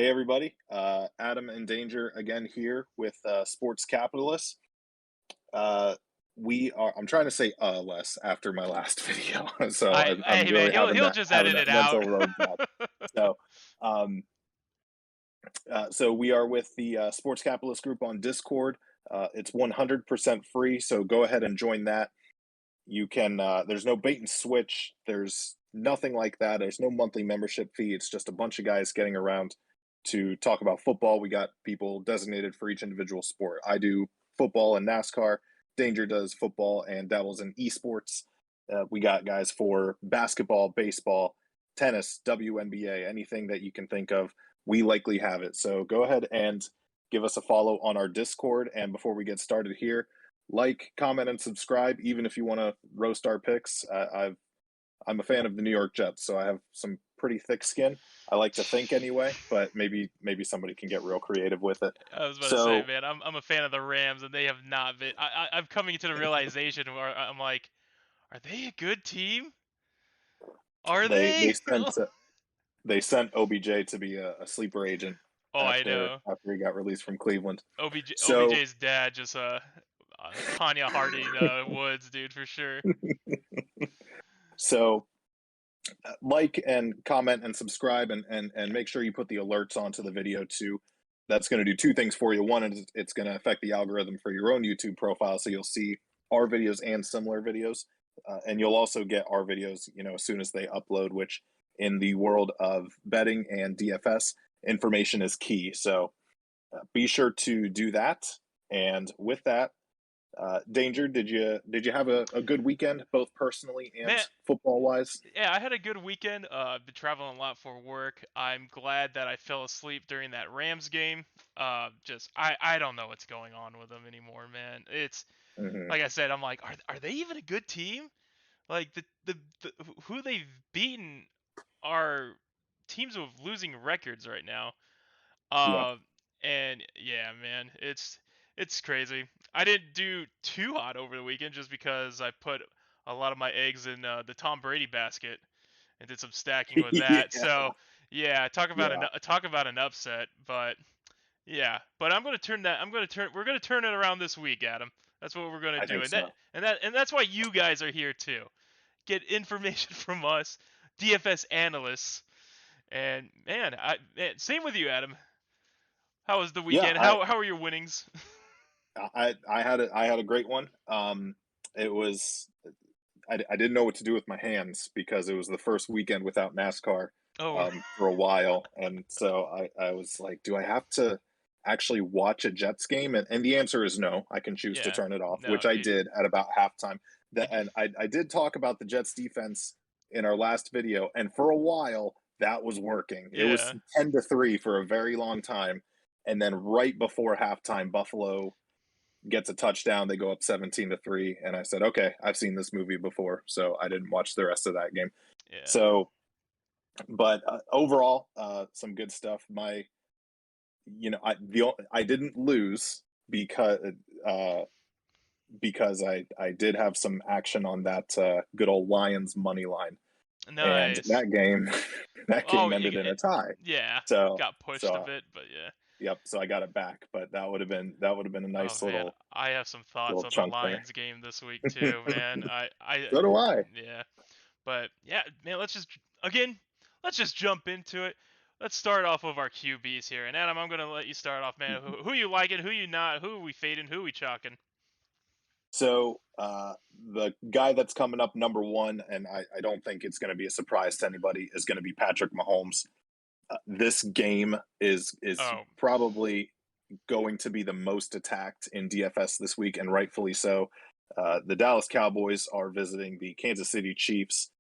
Hey everybody, Adam and Danger again here with Sports Capitalists. Uh, I'm trying to say less after my last video, so I'm Hey man, really he'll just edit having that it out. mental road job. So, um, so we are with the Sports Capitalist group on Discord. It's 100% free, so go ahead and join that. You can. There's no bait and switch. There's nothing like that. There's no monthly membership fee. It's just a bunch of guys getting around to talk about football. We got people designated for each individual sport. I do football and NASCAR. Danger does football and dabbles in esports. We got guys for basketball, baseball, tennis, WNBA, anything that you can think of. We likely have it. So go ahead and give us a follow on our Discord. And before we get started here, like, comment, and subscribe. Even if you want to roast our picks, I'm a fan of the New York Jets, so I have some pretty thick skin. I like to think anyway, but maybe somebody can get real creative with it. I was about to say, So man, I'm a fan of the Rams, and they have not been. I'm coming to the realization where I'm like, are they a good team? Are they they? they sent they sent OBJ to be a sleeper agent Oh, I know. after he got released from Cleveland. So OBJ's dad just Tanya Harding Woods, dude, for sure. so like and comment and subscribe and make sure you put the alerts onto the video too. That's going to do two things for you. One is it's going to affect the algorithm for your own YouTube profile, so you'll see our videos and similar videos, and you'll also get our videos, as soon as they upload. Which in the world of betting and DFS, information is key. So be sure to do that. And with that, Danger, did you have a good weekend, both personally and Man, football wise? yeah, I had a good weekend. Been traveling a lot for work. I'm glad that I fell asleep during that Rams game. Just I don't know what's going on with them anymore, man. It's Hmm. like I said, I'm like, are they even a good team? Like the who they've beaten are teams with losing records right now. Yeah. Uh, and yeah, man, it's crazy. I didn't do too hot over the weekend just because I put a lot of my eggs in the Tom Brady basket and did some stacking with that. Yeah. So yeah, Yeah. talk about an upset. But yeah, but I'm gonna turn that. We're gonna turn it around this week, Adam. That's what we're gonna I do, think so. and that's why you guys are here too. Get information from us, DFS analysts. And man, same with you, Adam. How was the Yeah, weekend? How are your winnings? I had a great one. It was I didn't know what to do with my hands because it was the first weekend without NASCAR Oh, for a while, and so I was like, do I have to actually watch a Jets game? And the answer is no. I can choose to yeah. turn it off, which No, I did at about halftime. did you? And I did talk about the Jets defense in our last video, and for a while that was working. It was Yeah, 10-3 for a very long time, and then right before halftime, Buffalo gets a touchdown. They go up 17-3, and I said, okay, I've seen this movie before, so I didn't watch the rest of that game. yeah. So, but overall, some good stuff. I didn't lose because uh, I did have some action on that good old Lions money line, and Nice. that Oh, game ended in a tie. yeah. So Got pushed a so bit, but yeah. yep. So I got it back, but that would have been a Oh nice man, little I have some thoughts little on the chunk there. Lions game this week too, man. So do I. Yeah. But yeah, man, again, let's just jump into it. Let's start off with our QBs here. And Adam, I'm gonna let you start off, man. Who you liking? Who you not? Who are we fading? Who we chalking? So the guy that's coming up number one, and I don't think it's going to be a surprise to anybody, is going to be Patrick Mahomes. This game is Oh, probably going to be the most attacked in DFS this week, and rightfully so. The Dallas Cowboys are visiting the Kansas City Chiefs.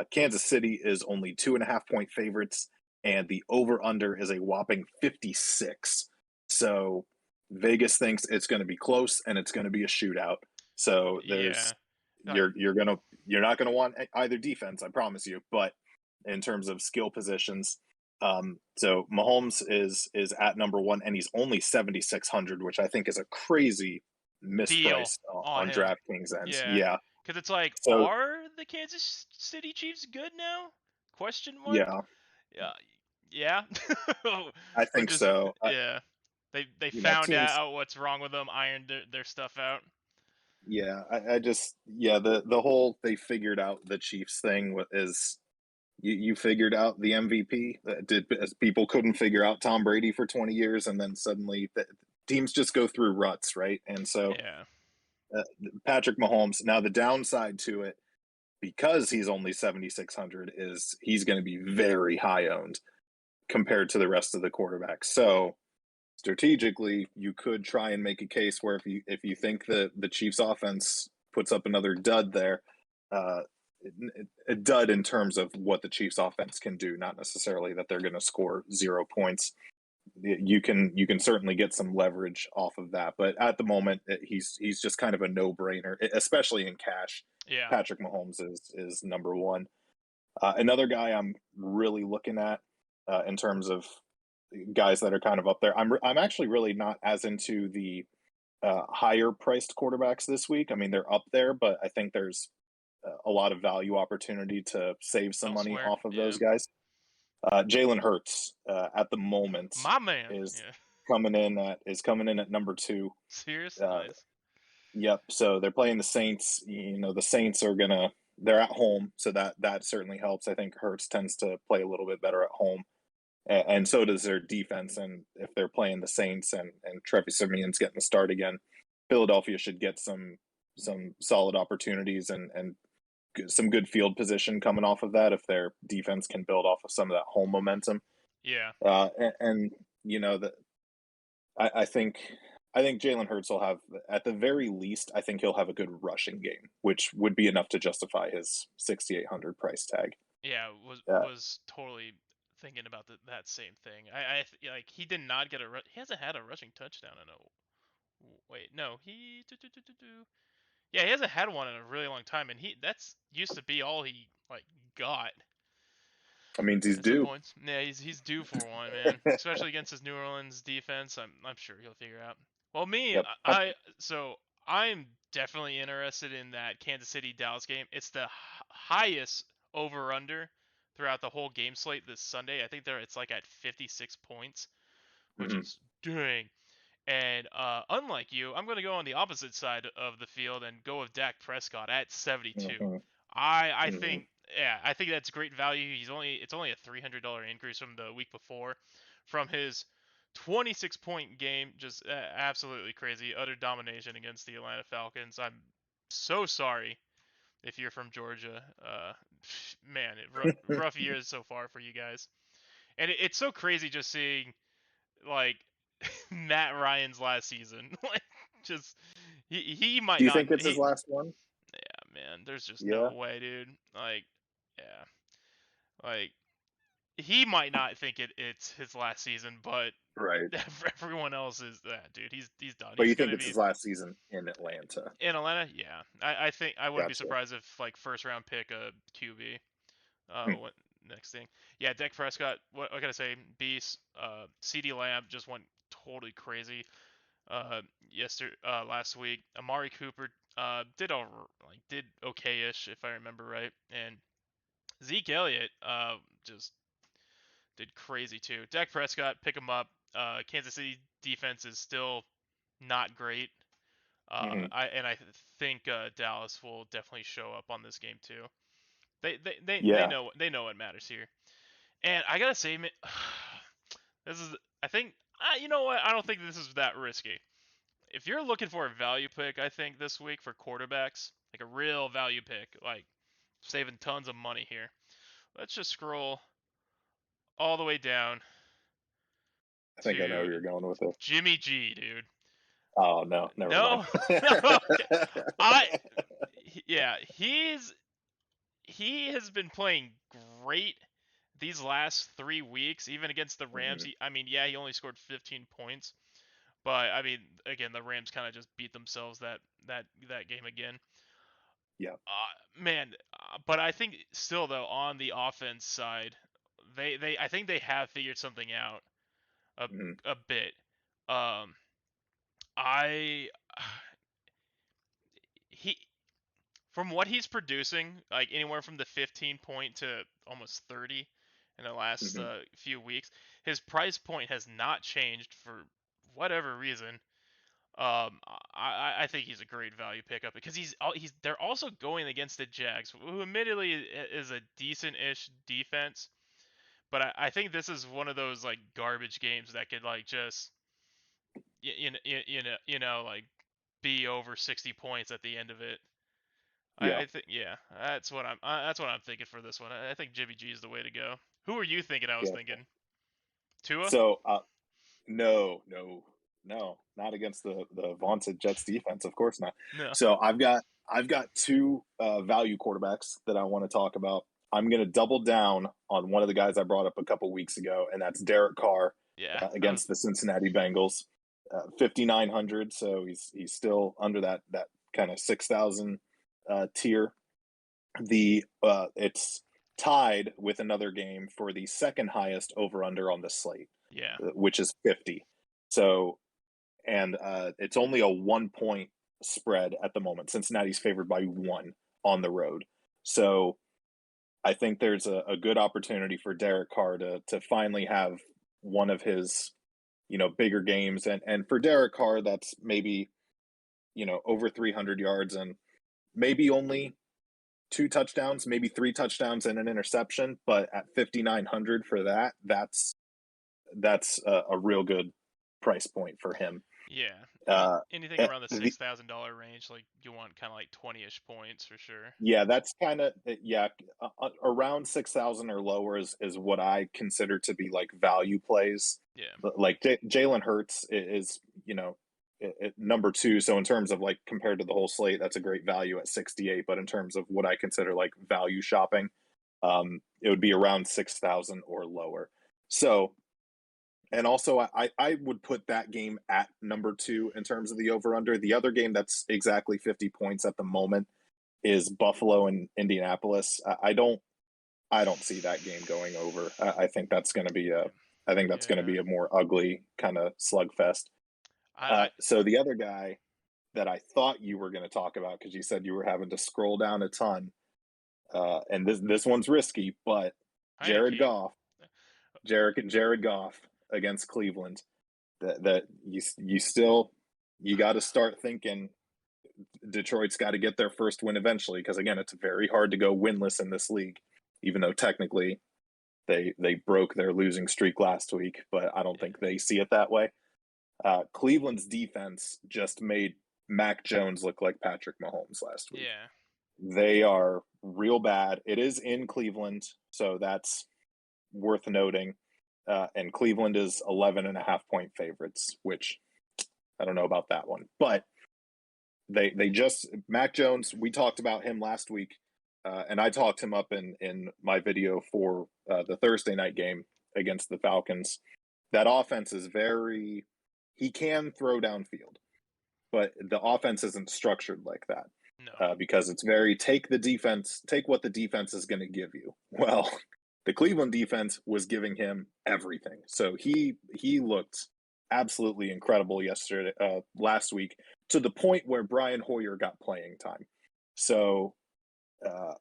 Kansas City is only 2.5 point favorites, and the over under is a whopping 56. So Vegas thinks it's going to be close and it's going to be a shootout. So yeah. Like, you're not going to want either defense, I promise you. But in terms of skill positions, so Mahomes is at number one, and he's only 7,600, which I think is a crazy deal misprice on on him. DraftKings ends. Yeah. Yeah. Cause it's like, So are the Kansas City Chiefs good now? Question mark. yeah, Yeah. Yeah. I Or think just so. yeah. They found Teams. out what's wrong with them, ironed their stuff out. Yeah, I just the whole they figured out the Chiefs thing is you figured out the MVP. Did as people couldn't figure out Tom Brady for 20 years, and then suddenly teams just go through ruts, right? And so Yeah. uh, Patrick Mahomes. Now the downside to it, because he's only 7,600, is he's going to be very high owned compared to the rest of the quarterbacks. So strategically, you could try and make a case where if you think the Chiefs offense puts up another dud there, uh, a dud in terms of what the Chiefs offense can do, not necessarily that they're going to score 0 points. You can certainly get some leverage off of that, but at the moment, he's just kind of a no brainer, especially in cash. Yeah. Patrick Mahomes is number one. Another guy I'm really looking at in terms of guys that are kind of up there. I'm actually really not as into the higher priced quarterbacks this week. I mean, they're up there, but I think there's a lot of value opportunity to save some money Elsewhere. off of Yeah. those guys. Jalen Hurts at the moment My man. is Yeah. coming in at number two. Serious? Uh, Nice. yep. So they're playing the Saints. The Saints they're at home, so that certainly helps. I think Hurts tends to play a little bit better at home, and so does their defense. And if they're playing the Saints and Travis Simeon's getting the start again, Philadelphia should get some solid opportunities and some good field position coming off of that if their defense can build off of some of that home momentum. Yeah. And that I think Jalen Hurts will have, at the very least, I think he'll have a good rushing game, which would be enough to justify his 6,800 price tag. Yeah, was Uh, was totally thinking about that same thing. Like he did not get he hasn't had a rushing touchdown in a wait, no, yeah, he hasn't had one in a really long time, and he that's used to be all he like got I mean, he's at some due. points. Yeah, he's due for one, man. Especially against his New Orleans defense. I'm sure he'll figure out. Well, me, Yep. so I'm definitely interested in that Kansas City Dallas game. It's the highest over under throughout the whole game slate this Sunday. I think it's like at 56 points, which Mhm, is dang. And unlike you, I'm going to go on the opposite side of the field and go with Dak Prescott at 72. mhm, I mhm. think I think that's great value. It's only a $300 increase from the week before, from his 26-point game, just absolutely crazy, utter domination against the Atlanta Falcons. I'm so sorry if you're from Georgia. Man, rough years so far for you guys, and it's so crazy just seeing like Matt Ryan's last season. Like, just he Do might you not. think it's his last one? Yeah, man. There's just no Yeah. way, dude. Like, yeah, like he might not think it's his last season, but Right. for everyone else is that dude. He's done. But He's you think gonna it's be his last season in Atlanta? in Atlanta. Yeah, I think I wouldn't be Gotcha. surprised if like first round pick a QB. Hmm. What next thing? Yeah, Dak Prescott. What can I say? Beast. CD Lamb just went totally crazy. Last week. Amari Cooper did okay-ish if I remember right, and Zeke Elliott just did crazy too. Dak Prescott, pick him up. Kansas City defense is still not great. Hmm. I think Dallas will definitely show up on this game too. They Yeah. know what matters here. And I gotta say, this is I think you know what, I don't think this is that risky. If you're looking for a value pick, I think this week for quarterbacks, like a real value pick, like saving tons of money here. Let's just scroll all the way down I think I know to where you're going with it. Jimmy G, dude. Oh no, never mind. No, no, okay. I, yeah, he has been playing great these last 3 weeks, even against the Rams. Mhm. I mean, yeah, he only scored 15 points, but I mean, again, the Rams kind of just beat themselves that game again. Yeah. Man, but I think still though on the offense side, they I think they have figured something out a Mhm. a bit. Um, I he from what he's producing, like anywhere from the 15 point to almost 30, in the last Mhm. few weeks. His price point has not changed for whatever reason. I think he's a great value pickup because they're also going against the Jags, who admittedly is a decent-ish defense, but I think this is one of those like garbage games that could like just like be over 60 points at the end of it. Yeah. I think yeah, that's what I'm thinking for this one. I think Jimmy G is the way to go. Who were you thinking? I was Gotcha. thinking Tua. So, no, no, no, not against the vaunted Jets defense. Of course not. No. So I've got two value quarterbacks that I want to talk about. I'm going to double down on one of the guys I brought up a couple weeks ago, and that's Derek Carr Yeah. against the Cincinnati Bengals. 5,900, so he's still under that kind of 6,000 tier. It's tied with another game for the second highest over under on the slate, Yeah. which is 50. So, and it's only a 1 point spread at the moment. Cincinnati's favored by 1 on the road. So I think there's a good opportunity for Derek Carr to finally have one of his, bigger games. And for Derek Carr, that's maybe, over 300 yards and maybe only 2 touchdowns, maybe 3 touchdowns and an interception. But at 5,900 for that, that's a real good price point for him. Yeah. Uh, Anything around the the, $6,000 range, like you want kind of like 20-ish points for sure. yeah, that's kind of yeah, around 6,000 or lower is what I consider to be like value plays. Yeah. But like Jalen Hurts is number 2. So in terms of like compared to the whole slate, that's a great value at 68. But in terms of what I consider like value shopping, it would be around 6,000 or lower. So, and also I would put that game at number 2 in terms of the over under. The other game that's exactly 50 points at the moment is Buffalo and Indianapolis. I don't see that game going over. I think that's going to be a I think that's going to Yeah. be a more ugly kind of slugfest. I So the other guy that I thought you were going to talk about, because you said you were having to scroll down a ton, and this one's risky, but I ain't Jared keep. Goff, Jared Goff against Cleveland. That you still you got to start thinking Detroit's got to get their first win eventually, because again, it's very hard to go winless in this league, even though technically they broke their losing streak last week, but I don't Yeah. think they see it that way. Cleveland's defense just made Mac Jones look like Patrick Mahomes last week. Yeah. They are real bad. It is in Cleveland, so that's worth noting. And Cleveland is 11.5 point favorites, which I don't know about that one. But they just Mac Jones, we talked about him last week, and I talked him up in my video for the Thursday night game against the Falcons. That offense is he can throw downfield, but the offense isn't structured like that, No. because it's very take what the defense is going to give you. Well, the Cleveland defense was giving him everything, so he looked absolutely incredible last week, to the point where Brian Hoyer got playing time. So uh,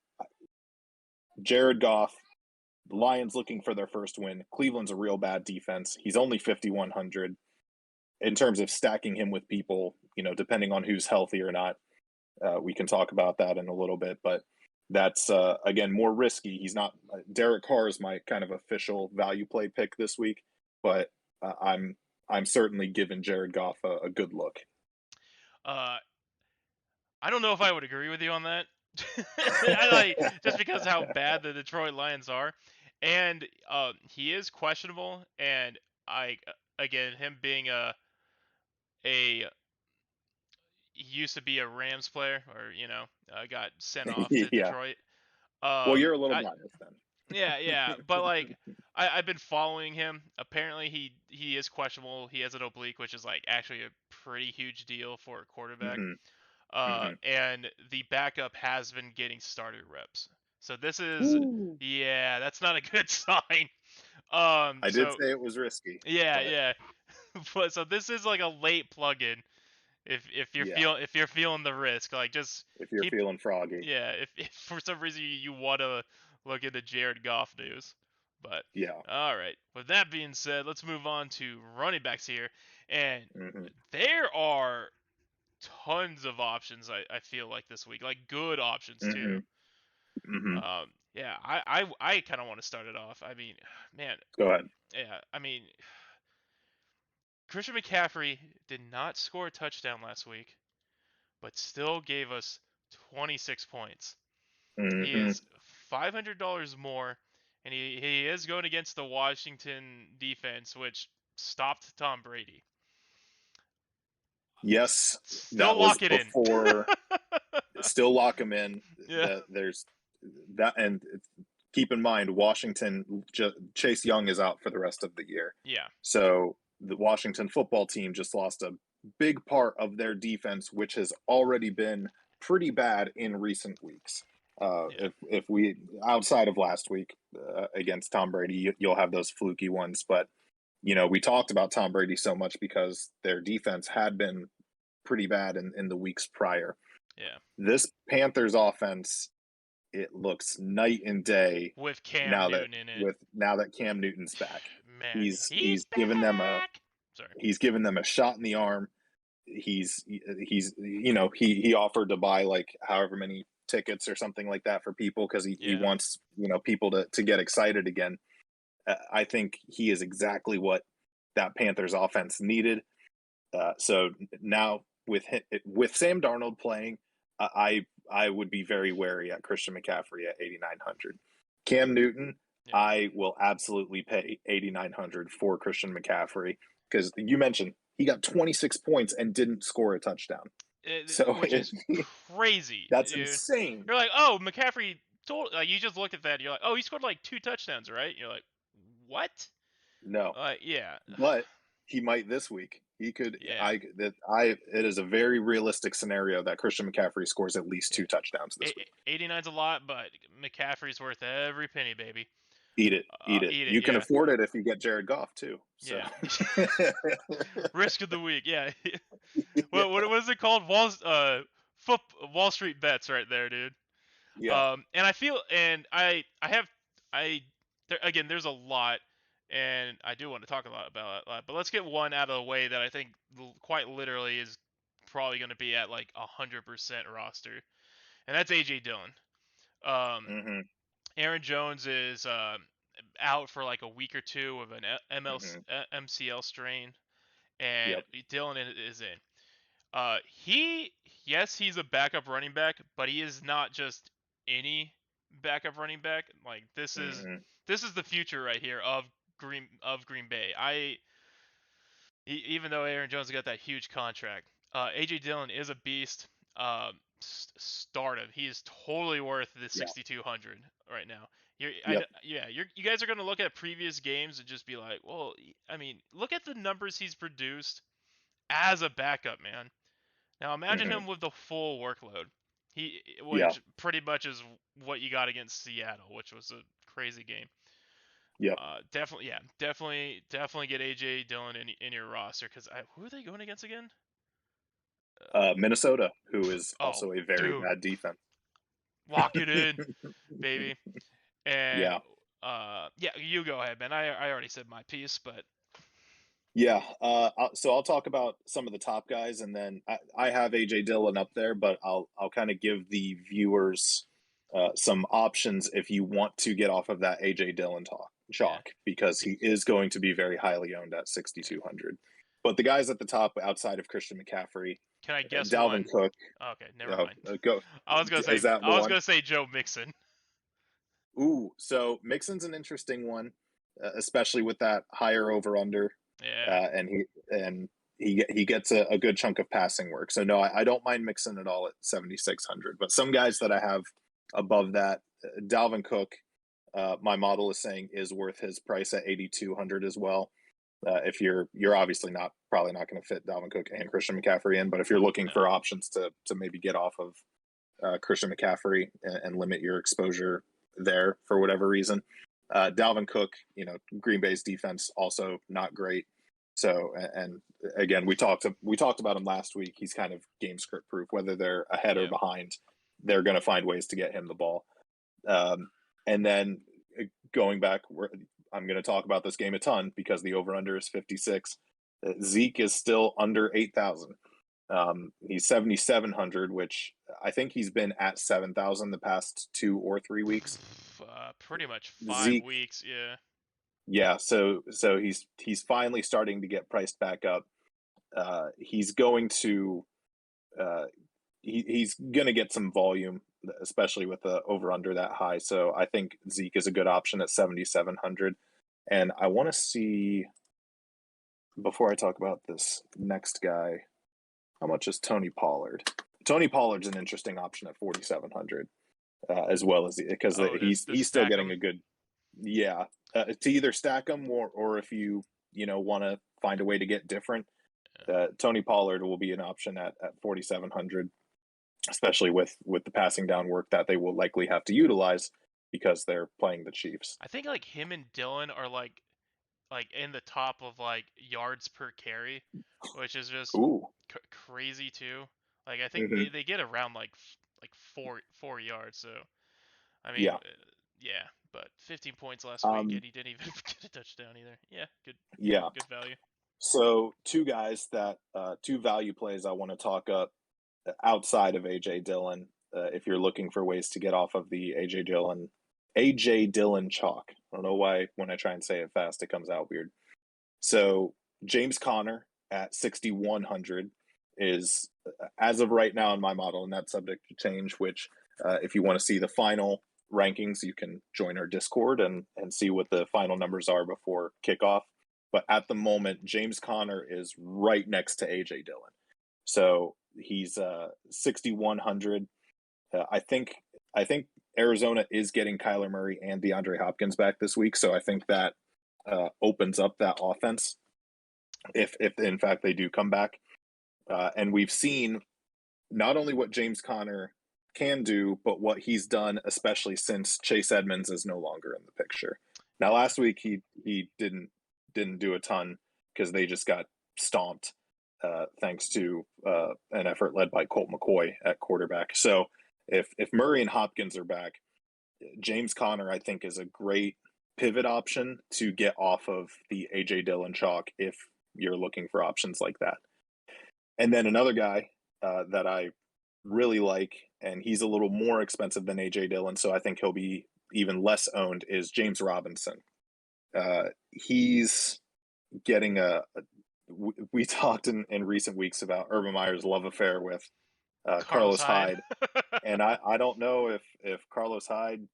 Jared Goff, the Lions looking for their first win. Cleveland's a real bad defense. He's only 5,100. In terms of stacking him with people, depending on who's healthy or not, we can talk about that in a little bit. But that's again more risky. He's not Derek Carr is my kind of official value play pick this week, but I'm certainly giving Jared Goff a good look. Uh, I don't know if I would agree with you on that. I like just because how bad the Detroit Lions are, and he is questionable, and I again him being a he used to be a Rams player, or got sent off to Yeah. Detroit. Well, you're a little I biased then. yeah, but like I've been following him. Apparently he is questionable. He has an oblique, which is like actually a pretty huge deal for a quarterback. Hmm. Hmm. And the backup has been getting starter reps. So this is Ooh. yeah, that's not a good sign. I did So say it was risky, yeah, but yeah. But so this is like a late plug-in yeah, if you're feeling the risk, like just if you're keep feeling froggy. yeah, if for some reason you want to look into Jared Goff news. But Yeah. all right. With that being said, let's move on to running backs here, and Hmm. there are tons of options. I feel like this week, like good options too. Hmm. Hmm. Yeah, I kind of want to start it off. I mean, man, Go ahead. yeah, I mean, Christian McCaffrey did not score a touchdown last week, but still gave us 26 points. He Hmm. is $500 more, and he is going against the Washington defense, which stopped Tom Brady. Yes, Still that was lock it in. before. Still lock him in. Yeah, That there's that, and keep in mind, Washington Chase Young is out for the rest of the year. yeah, So the Washington football team just lost a big part of their defense, which has already been pretty bad in recent weeks. yeah, If we outside of last week against Tom Brady, you'll have those fluky ones, but we talked about Tom Brady so much because their defense had been pretty bad in the weeks prior. yeah. This Panthers offense, it looks night and day With Cam Newton in it, now that Cam Newton's back. man, He's he's given them back. Sorry. a shot in the arm. He offered to buy like however many tickets or something like that for people because he Yeah, wants people to get excited again. I think he is exactly what that Panthers offense needed. So now with Sam Darnold playing, I would be very wary at Christian McCaffrey at 8,900. Cam Newton, yeah. I will absolutely pay 8,900 for Christian McCaffrey because you mentioned he got 26 points and didn't score a touchdown. So Which is crazy, that's dude. insane. You're like, oh, McCaffrey told. Like, you just look at that, and you're like, oh, he scored like 2 touchdowns, right? You're like, what? No, Yeah, but he might this week. He could. yeah, It is a very realistic scenario that Christian McCaffrey scores at least yeah. 2 touchdowns this week. 89's a lot, but McCaffrey's worth every penny, baby. Eat it, eat it. Eat it, You can yeah, afford it if you get Jared Goff too. So, yeah. Risk of the week, yeah. yeah, What was it called? Wall Street bets, right there, dude. yeah. And I feel, and I have, there, again, there's a lot, and I do want to talk about it, but let's get one out of the way that I think quite literally is probably going to be at like 100% roster, and that's AJ Dillon. Um, Hmm. Aaron Jones is out for like a week or two with an Hmm. MCL strain, and Yep. Dillon is in. He, yes, he's a backup running back, but he is not just any backup running back. Like, Hmm. this is the future right here of Green Bay. Even though Aaron Jones got that huge contract, AJ Dillon is a beast. Start him. He is totally worth the Yeah. 6,200 right now. Yep. You guys are gonna look at previous games and just be like, well, I mean, look at the numbers he's produced as a backup, man. Now imagine Hmm. him with the full workload. Yeah. Which pretty much is what you got against Seattle, which was a crazy game. Yep. Definitely, yeah, definitely get AJ Dillon in your roster because who are they going against again? Minnesota, who is Oh, also a very dude, bad defense. lock it in, baby. And Yeah. yeah, you go ahead, man. I already said my piece, but Yeah. So I'll talk about some of the top guys, and then I have AJ Dillon up there, but I'll kind of give the viewers some options if you want to get off of that AJ Dillon yeah, chalk because he is going to be very highly owned at yeah. 6,200. But the guys at the top outside of Christian McCaffrey, Can I guess Dalvin one? Cook, Okay, never mind. go. Is that the I was one? gonna say Joe Mixon. Ooh, so Mixon's an interesting one, especially with that higher over under, Yeah, and he gets a good chunk of passing work. So no, I don't mind Mixon at all at 7,600. But some guys that I have above that, Dalvin Cook, my model is saying is worth his price at 8,200 as well. If you're obviously probably not going to fit Dalvin Cook and Christian McCaffrey in, but if you're looking no, for options to maybe get off of Christian McCaffrey and limit your exposure there for whatever reason. Dalvin Cook, Green Bay's defense also not great. So, and again, we talked about him last week. He's kind of game script proof. Whether they're ahead or yeah, behind, they're going to find ways to get him the ball. And then going back, I'm going to talk about this game a ton because the over-under is 56. Zeke is still under 8,000. He's 7,700, which I think he's been at 7,000 the past 2 or 3 weeks. Pretty much 5 Zeke, weeks, yeah. yeah, so he's finally starting to get priced back up. He's going to he's going to get some volume, especially with the over under that high. So I think Zeke is a good option at 7,700. And I want to see, before I talk about this next guy, how much is Tony Pollard? Tony Pollard's an interesting option at 4,700, as well as because he's still getting a good, yeah, to either stack them or if you want to find a way to get different. Tony Pollard will be an option at 4,700, especially with the passing down work that they will likely have to utilize because they're playing the Chiefs. I think like him and Dylan are like in the top of like yards per carry, which is just Ooh. crazy too. Like I think Mm-hmm. they get around like 4 yards. So I mean, Yeah. yeah. But 15 points last week, and he didn't even get a touchdown either. Yeah, Yeah. good value. So two value plays I want to talk up outside of AJ Dillon. If you're looking for ways to get off of the AJ Dillon chalk. I don't know why when I try and say it fast it comes out weird. So James Conner at 6,100 is, as of right now in my model, and that's subject to change, which if you want to see the final rankings, you can join our Discord and see what the final numbers are before kickoff. But at the moment, James Conner is right next to AJ Dillon. So he's 6,100. I think Arizona is getting Kyler Murray and DeAndre Hopkins back this week, so I think that opens up that offense if in fact they do come back. And we've seen not only what James Conner can do, but what he's done, especially since Chase Edmonds is no longer in the picture. Now, last week he didn't do a ton because they just got stomped thanks to an effort led by Colt McCoy at quarterback. So if Murray and Hopkins are back, James Conner, I think, is a great pivot option to get off of the AJ Dillon chalk if you're looking for options like that. And then another guy that I really like, and he's a little more expensive than AJ Dillon, so I think he'll be even less owned, is James Robinson. He's getting we talked in recent weeks about Urban Meyer's love affair with Carlos Hyde. And I don't know if Carlos Hyde,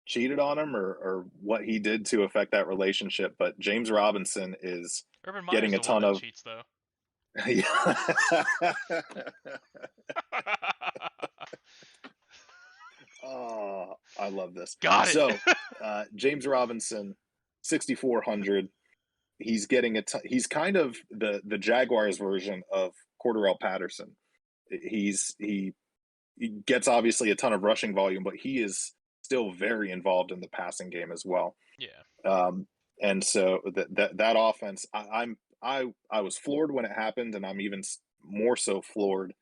cheated on him or what he did to affect that relationship, but James Robinson is Urban Meyer's getting a the one ton that of cheats though. Oh, I love this. Got it. So, James Robinson, 6,400. He's getting he's kind of the Jaguars version of Cordarrelle Patterson. He gets obviously a ton of rushing volume, but he is still very involved in the passing game as well. Yeah. And so that offense, I was floored when it happened, and I'm even more so floored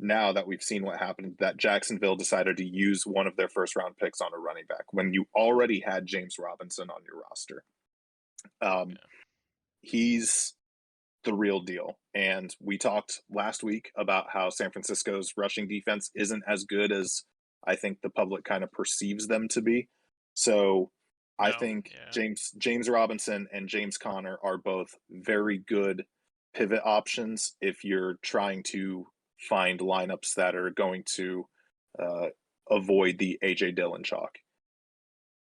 now that we've seen what happened, that Jacksonville decided to use one of their first round picks on a running back when you already had James Robinson on your roster. Yeah. He's the real deal. And we talked last week about how San Francisco's rushing defense isn't as good as I think the public kind of perceives them to be. So I think James Robinson and James Conner are both very good pivot options if you're trying to find lineups that are going to avoid the AJ Dillon chalk.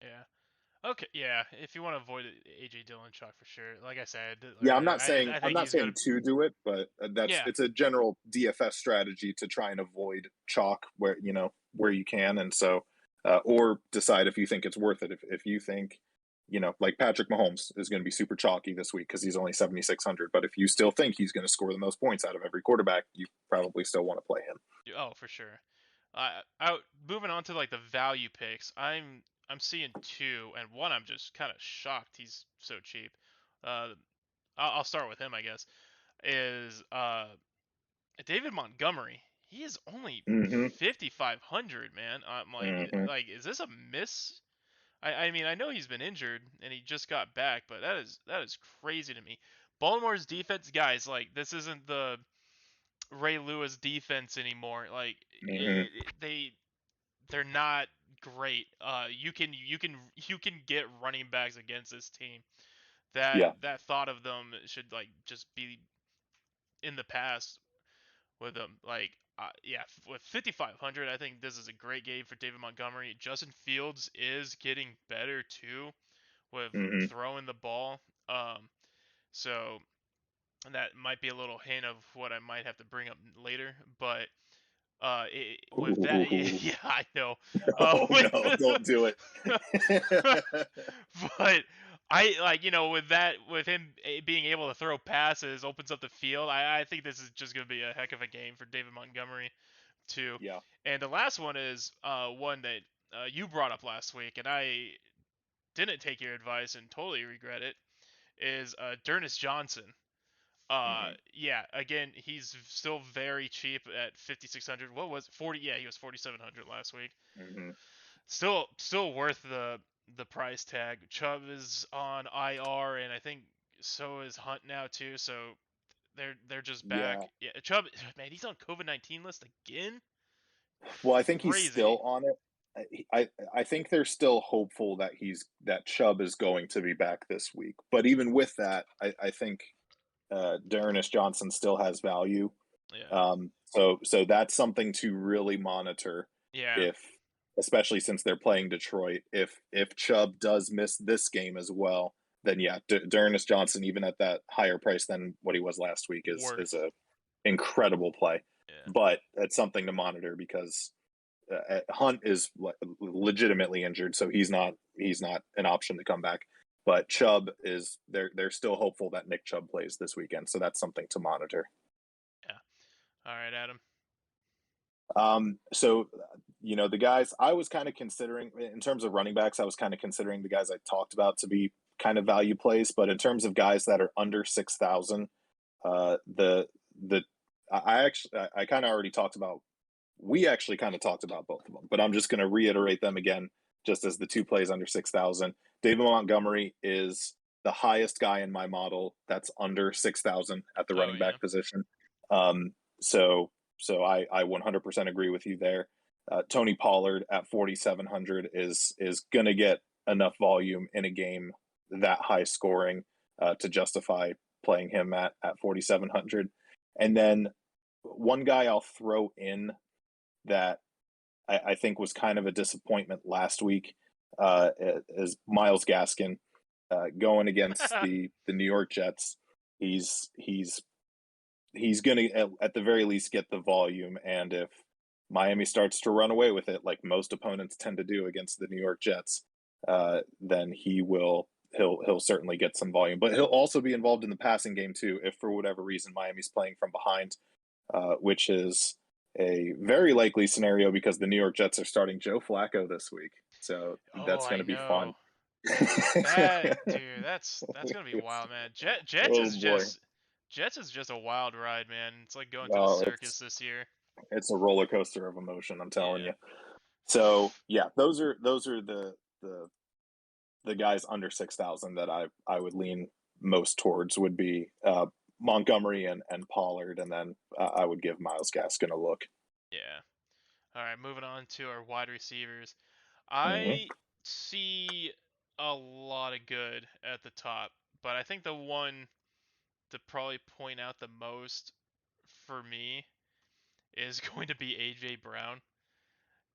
Yeah. Okay. Yeah. If you want to avoid AJ Dillon chalk for sure, like I said. Yeah, I'm not saying I I'm think not he's saying gonna. to do it, but it's a general DFS strategy to try and avoid chalk where you can, and so or decide if you think it's worth it. If you think like Patrick Mahomes is going to be super chalky this week because he's only 7,600, but if you still think he's going to score the most points out of every quarterback, you probably still want to play him. Oh, for sure. Moving on to like the value picks. I'm seeing two, and one I'm just kind of shocked he's so cheap. I'll start with him, I guess. Is David Montgomery? He is only Mm-hmm. 5,500, man. I'm Mm-hmm. like, is this a miss? I mean, I know he's been injured and he just got back, but that is crazy to me. Baltimore's defense, guys, like this isn't the Ray Lewis defense anymore. Like Hmm. they're not great. You can get running backs against this team. That Yeah. that thought of them should like just be in the past with them. Like yeah, with 5500, I think this is a great game for David Montgomery. Justin Fields is getting better too with Hmm. throwing the ball. So that might be a little hint of what I might have to bring up later, but with that, Ooh. yeah, I know. Oh no, With don't do it. but I like with that with him being able to throw passes opens up the field. I think this is just gonna be a heck of a game for David Montgomery too. Yeah. And the last one is one that you brought up last week, and I didn't take your advice and totally regret it. Is Dernis Johnson. Hmm. Yeah, again, he's still very cheap at 5600. What was it? 40? Yeah, he was 4700 last week. Hmm. Still worth the price tag. Chubb is on IR, and I think so is Hunt now too. So they're just back. Yeah. Yeah, Chubb, man, he's on COVID-19 list again. Well, I think he's Crazy. still on it. I think they're still hopeful that that Chubb is going to be back this week. But even with that, I think Darnus Johnson still has value. Yeah. So that's something to really monitor Yeah. if, especially since they're playing Detroit. If Chubb does miss this game as well, then yeah, Darnus Johnson, even at that higher price than what he was last week, is Worth. a incredible play. Yeah. But it's something to monitor because Hunt is legitimately injured, so he's not an option to come back. But Chubb is they're still hopeful that Nick Chubb plays this weekend, so that's something to monitor. Yeah. All right, Adam. So the guys I was kind of considering in terms of running backs, I was kind of considering the guys I talked about to be kind of value plays, but in terms of guys that are under 6,000, the I kind of already talked about. We actually kind of talked about both of them, but I'm just going to reiterate them again, just as the two plays under 6,000. David Montgomery is the highest guy in my model that's under 6,000 at the Oh running yeah. back position. Um, so I 100% agree with you there. Tony Pollard at 4,700 is going to get enough volume in a game that high scoring to justify playing him at 4,700. And then one guy I'll throw in that I think was kind of a disappointment last week is Miles Gaskin going against the New York Jets. He's he's he's going to at the very least get the volume, and if Miami starts to run away with it, like most opponents tend to do against the New York Jets, then he'll certainly get some volume. But he'll also be involved in the passing game too, if for whatever reason Miami's playing from behind, which is a very likely scenario because the New York Jets are starting Joe Flacco this week. So Oh, that's going I to be fun. know. That dude, that's gonna be wild, man. Jets Oh is boy. just a wild ride, man. It's like going to the Oh, circus this year. it's a roller coaster of emotion, I'm telling Yeah. you. So yeah, those are the the guys under 6,000 that I would lean most towards would be Montgomery and Pollard, and then I would give Miles Gaskin a look. Yeah. All right, moving on to our wide receivers. Hmm. I see a lot of good at the top, but I think the one to probably point out the most for me is going to be AJ Brown.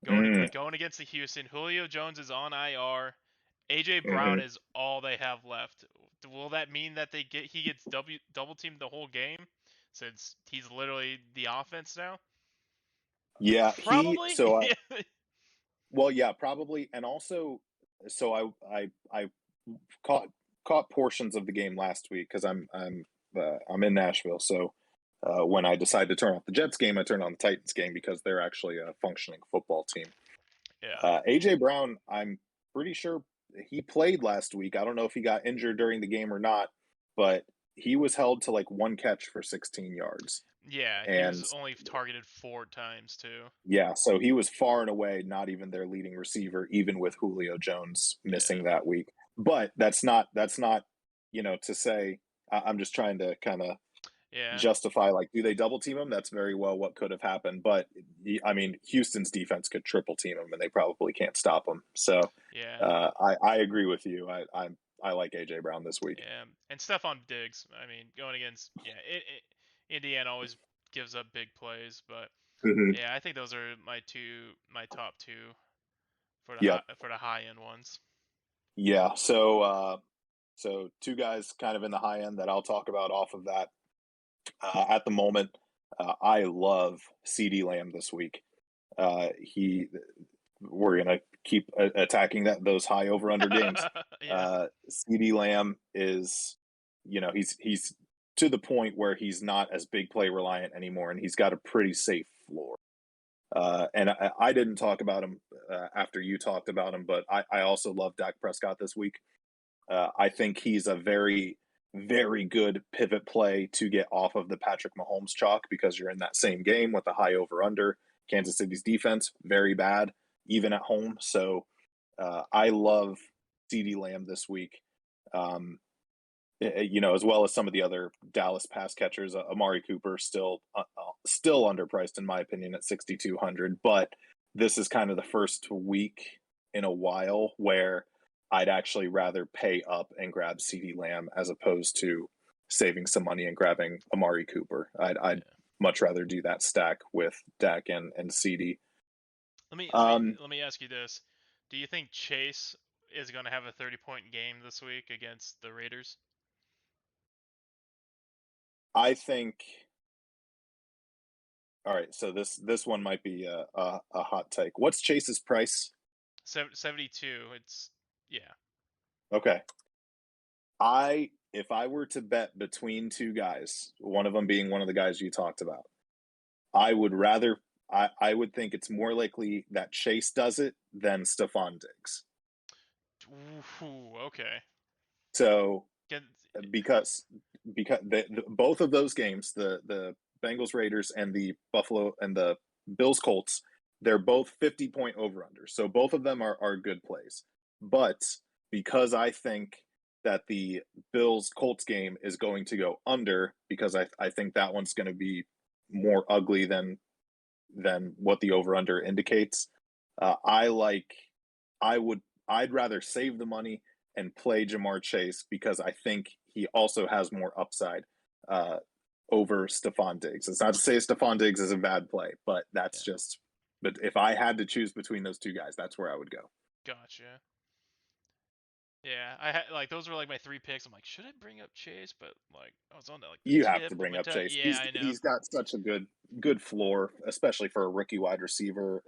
Mm, Going against the Houston, Julio Jones is on IR. AJ Brown hmm. is all they have left. Will that mean that he gets double teamed the whole game since he's literally the offense now? Yeah, Probably. well, yeah, probably, and also, so I caught caught portions of the game last week because I'm in Nashville. So when I decide to turn off the Jets game, I turn on the Titans game because they're actually a functioning football team. Yeah. AJ Brown, I'm pretty sure he played last week. I don't know if he got injured during the game or not, but he was held to like one catch for 16 yards. Yeah, he was And only targeted 4 times too. yeah, so he was far and away not even their leading receiver, even with Julio Jones Yeah, missing that week. But that's not, to say I'm just trying to kind of yeah, justify, like, do they double team him? That's very well what could have happened. But I mean, Houston's defense could triple team him, and they probably can't stop him. So yeah, I agree with you. I like AJ Brown this week. yeah. And Stephon Diggs. I mean, going against Indiana always gives up big plays, but Hmm. yeah, I think those are my top two Yep. for the high end ones. Yeah. So two guys kind of in the high end that I'll talk about off of that. At the moment, I love CD Lamb this week. He We're gonna keep attacking those high over under games. Yeah, CD Lamb is, he's to the point where he's not as big play reliant anymore, and he's got a pretty safe floor. And I didn't talk about him after you talked about him, but I also love Dak Prescott this week. I think he's a very, very good pivot play to get off of the Patrick Mahomes chalk because you're in that same game with a high over under. Kansas City's defense, very bad, even at home. So I love CD Lamb this week. Um, as well as some of the other Dallas pass catchers. Amari Cooper still underpriced in my opinion at 6,200, but this is kind of the first week in a while where I'd actually rather pay up and grab CD Lamb as opposed to saving some money and grabbing Amari Cooper. I'd yeah. much rather do that stack with Dak and CD. Let me let me Um, let me ask you this: Do you think Chase is going to have a 30-point game this week against the Raiders? I think. All right, so this one might be a hot take. What's Chase's price? 72. It's yeah. Okay. If I were to bet between two guys, one of them being one of the guys you talked about, I would rather I would think it's more likely that Chase does it than Stephon Diggs. Ooh, okay. So Can, because both of those games, the Bengals Raiders and the Buffalo and the Bills Colts, they're both 50-point over under. So both of them are good plays. But because I think that the Bills Colts game is going to go under because I think that one's going to be more ugly than what the over under indicates. I like I would I'd rather save the money and play Jamar Chase because I think he also has more upside uh, over Stephon Diggs. It's not to say Stephon Diggs is a bad play, but that's yeah, just. But if I had to choose between those two guys, that's where I would go. gotcha. Yeah, I had like those were like my 3 picks. I'm like, should I bring up Chase? But like, I was on like the You have tip to of bring my up tongue. Chase. Yeah, He's I know. he's got such a good floor, especially for a rookie wide receiver.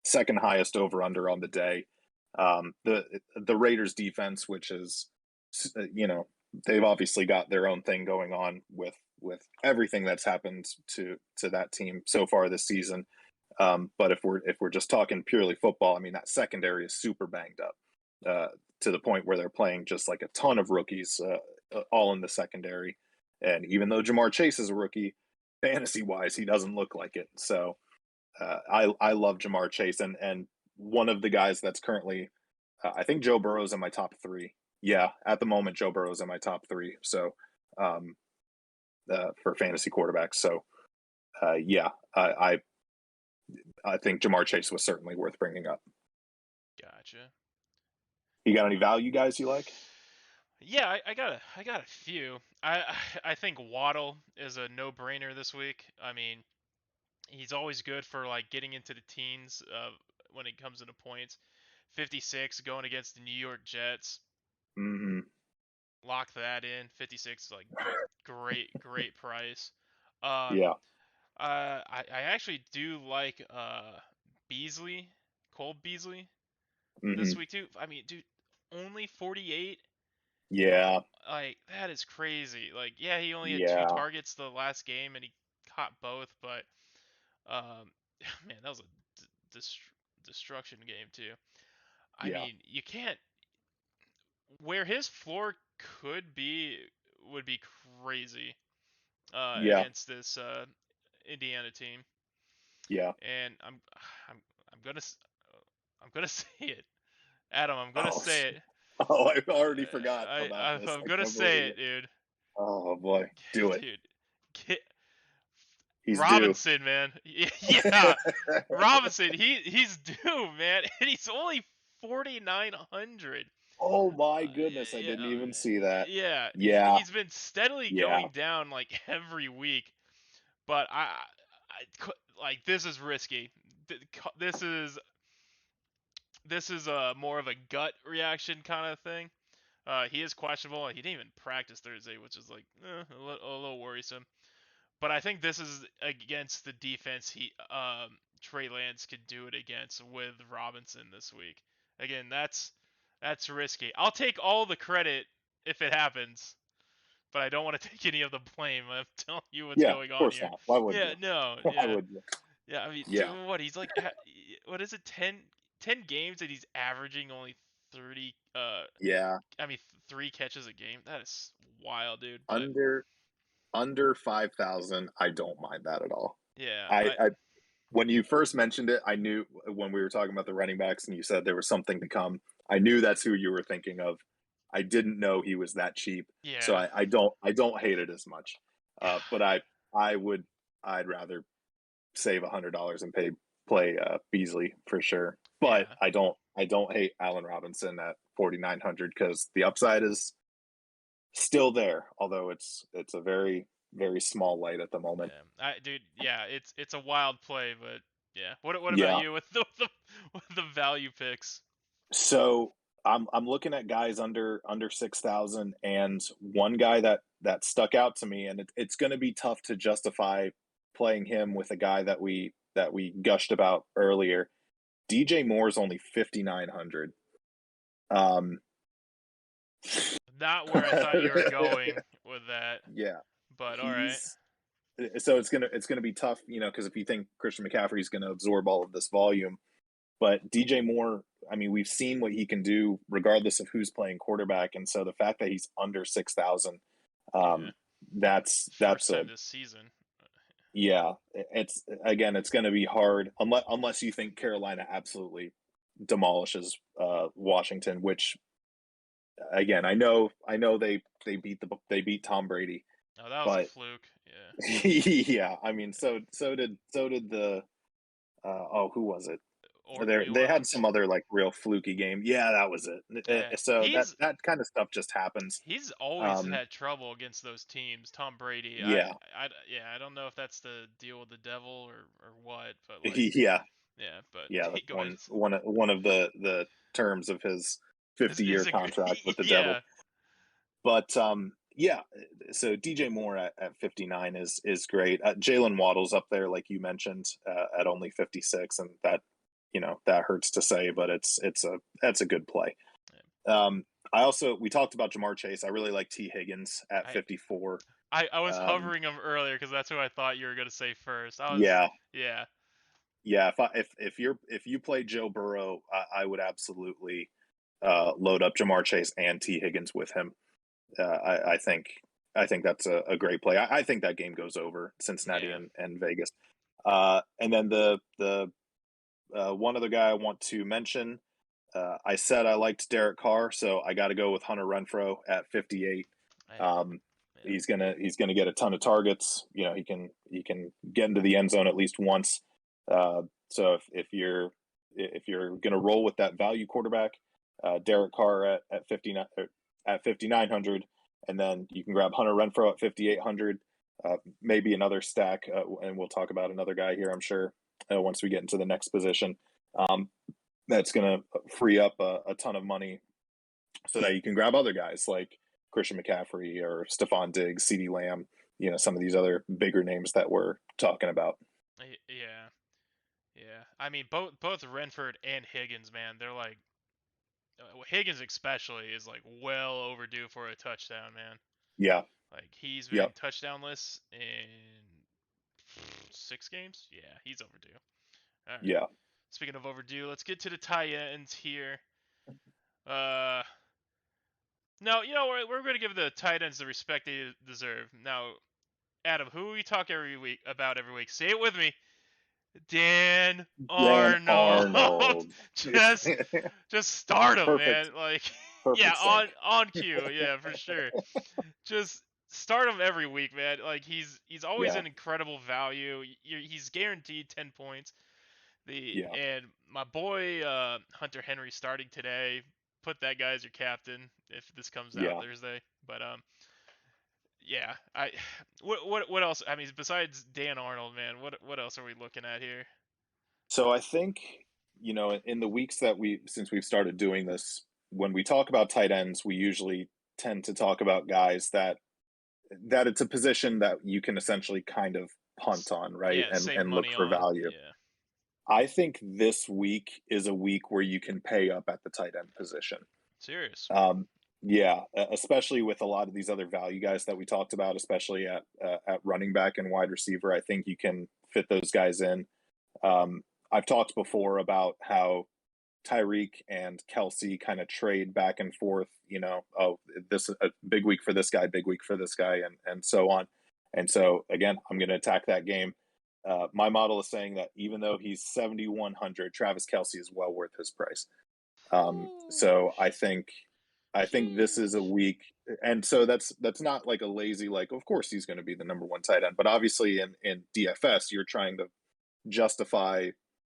Second highest over under on the day. The Raiders defense, which is they've obviously got their own thing going on with everything that's happened to that team so far this season. But if we're just talking purely football, I mean that secondary is super banged up to the point where they're playing just like a ton of rookies all in the secondary. And even though Jamar Chase is a rookie, fantasy wise, he doesn't look like it. So I love Jamar Chase and one of the guys that's currently I think Joe Burrow's in my top three. Yeah, at the moment Joe Burrow's in my top three. So um, for fantasy quarterbacks. So yeah, I think Jamar Chase was certainly worth bringing up. Gotcha. You got any value guys you like? Yeah, I got a few. I think Waddle is a no-brainer this week. I mean, he's always good for like getting into the teens when it comes into points. 56 going against the New York Jets. Mm-hmm. Lock that in. 56 is like great price. Um, Yeah. I actually do like Beasley, Cole Beasley Mm-hmm. this week too. I mean, dude, only 48. Yeah. Like that is crazy. Like yeah, he only had two Yeah. targets the last game and he caught both, but um, man, that was a destruction game too. I Yeah. mean, you can't where his floor could be would be crazy. Yeah. against this Indiana team, Yeah. and I'm I'm gonna I'm gonna say it, Adam. I'm gonna Oh, say it. oh, I already forgot about this. I'm I gonna can't say believe it, it. dude. Oh boy, do it. Dude, get He's due. Robinson, man. Yeah, Robinson. He's due, man, and he's only 4,900. Oh my Uh, goodness, I yeah, didn't even see that. yeah. Yeah, He's been steadily yeah, going down like every week, but like this is risky. This is more of a gut reaction kind of thing. He is questionable. He didn't even practice Thursday, which is like a little worrisome. But I think this is against the defense Trey Lance could do it against with Robinson this week. Again, that's risky. I'll take all the credit if it happens, but I don't want to take any of the blame. I'm telling you what's yeah. going Of on course here. not. Why would Yeah, you? no, Why yeah. would you? Yeah, I mean, Yeah, what he's like what is it, 10 games and he's averaging only 30 yeah. I mean 3 catches a game. That is wild, dude, but Under under 5,000, I don't mind that at all. yeah, I when you first mentioned it, I knew when we were talking about the running backs and you said there was something to come. I knew that's who you were thinking of. I didn't know he was that cheap, so yeah. I don't hate it as much. But I would I'd rather save $100 and play Beasley for sure. But Yeah. I don't hate Allen Robinson at 4,900 because the upside is still there, although it's a very small light at the moment. Yeah. Dude, yeah, it's a wild play, but yeah. What about Yeah. you with with the value picks? So I'm looking at guys under 6,000, and one guy that stuck out to me, and it's going to be tough to justify playing him with a guy that we gushed about earlier. DJ Moore's only 5,900. Um, Not where I thought you were going with that, yeah, but all right. he's so it's gonna be tough, you know, because if you think Christian McCaffrey's going to absorb all of this volume, but DJ Moore, I mean, we've seen what he can do regardless of who's playing quarterback, and so the fact that he's under 6,000, Yeah. um, that's First a time this season. yeah. It's again, it's going to be hard unless you think Carolina absolutely demolishes Washington, which again, I know they beat Tom Brady, Oh, that was a but fluke. Yeah. yeah, I mean, so did the oh, who was it? Or New They had Orleans. some other like real fluky game. Yeah, that was it. Yeah. So that kind of stuff just happens. He's always Um, had trouble against those teams. Tom Brady. yeah, Yeah, I don't know if that's the deal with the devil or what, but like yeah, yeah, but yeah. That's go ahead. one of the terms of his 50-year Is contract with the devil. yeah. But yeah. So DJ Moore at 59 is great. Jalen Waddle's up there, like you mentioned, at only 56, and that you know that hurts to say, but that's a good play. I also we talked about Jamar Chase. I really like T Higgins at I 54. I was Um, hovering him earlier because that's who I thought you were gonna say first. I was yeah, yeah. yeah. If you play Joe Burrow, I would absolutely load up Jamar Chase and T Higgins with him. I think that's a great play. I think that game goes over Cincinnati Yeah. and Vegas. And then the one other guy I want to mention. I said I liked Derek Carr, so I got to go with Hunter Renfro at 58. I, Um, yeah. he's gonna get a ton of targets. You know, he can get into the end zone at least once. So if you're gonna roll with that value quarterback, Derek Carr at 59 at 5,900, and then you can grab Hunter Renfro at 5,800. Maybe another stack, and we'll talk about another guy here, I'm sure, once we get into the next position. Um, that's going to free up a ton of money so that you can grab other guys like Christian McCaffrey or Stephon Diggs, CeeDee Lamb, you know, some of these other bigger names that we're talking about. Yeah. Yeah. I mean both Renford and Higgins, man, they're like Higgins especially is like well overdue for a touchdown, man. Yeah. Like he's been Yep. touchdownless in 6 games. Yeah, he's overdue. All right. Yeah. Speaking of overdue, let's get to the tight ends here. Uh, no, we're going to give the tight ends the respect they deserve. Now, Adam, who we talk every week about every week? Say it with me. Dan Dan Arnold. Arnold. just just start him, Perfect, man. Like yeah, perfect sync. on cue. Yeah, for sure. Just start him every week, man. Like he's always Yeah, an incredible value. He's guaranteed 10 points. yeah, And my boy Hunter Henry starting today. Put that guy as your captain if this comes out yeah. Thursday. But yeah, I what else? I mean, besides Dan Arnold, man, what else are we looking at here? So I think, in the weeks that since we've started doing this, when we talk about tight ends, we usually tend to talk about guys that it's a position that you can essentially kind of punt on, right? Yeah, And save look money for on. value. Yeah. I think this week is a week where you can pay up at the tight end position. Serious. Um, yeah, especially with a lot of these other value guys that we talked about, especially at running back and wide receiver. I think you can fit those guys in. Um, I've talked before about how Tyreek and Kelsey kind of trade back and forth. Oh, this a big week for this guy, big week for this guy, and so on. And so again, I'm going to attack that game. My model is saying that even though he's 7,100, Travis Kelsey is well worth his price. So I think this is a Sheesh. week, and so that's not like a lazy like. Of course, he's going to be the number one tight end, but obviously in DFS, you're trying to justify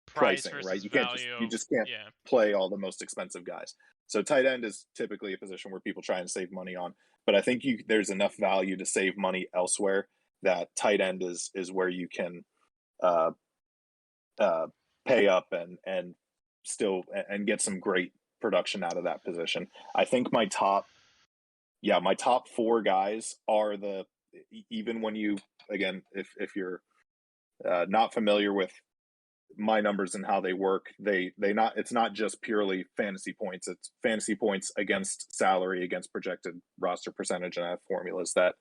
Price pricing, right? versus You value. just can't Yeah. play all the most expensive guys. So tight end is typically a position where people try and save money on, but I think there's enough value to save money elsewhere that tight end is where you can uh, uh, pay up and still and get some great production out of that position. I think my top four guys are even when you again if you're not familiar with my numbers and how they work, they not it's not just purely fantasy points. It's fantasy points against salary, against projected roster percentage, and I have formulas that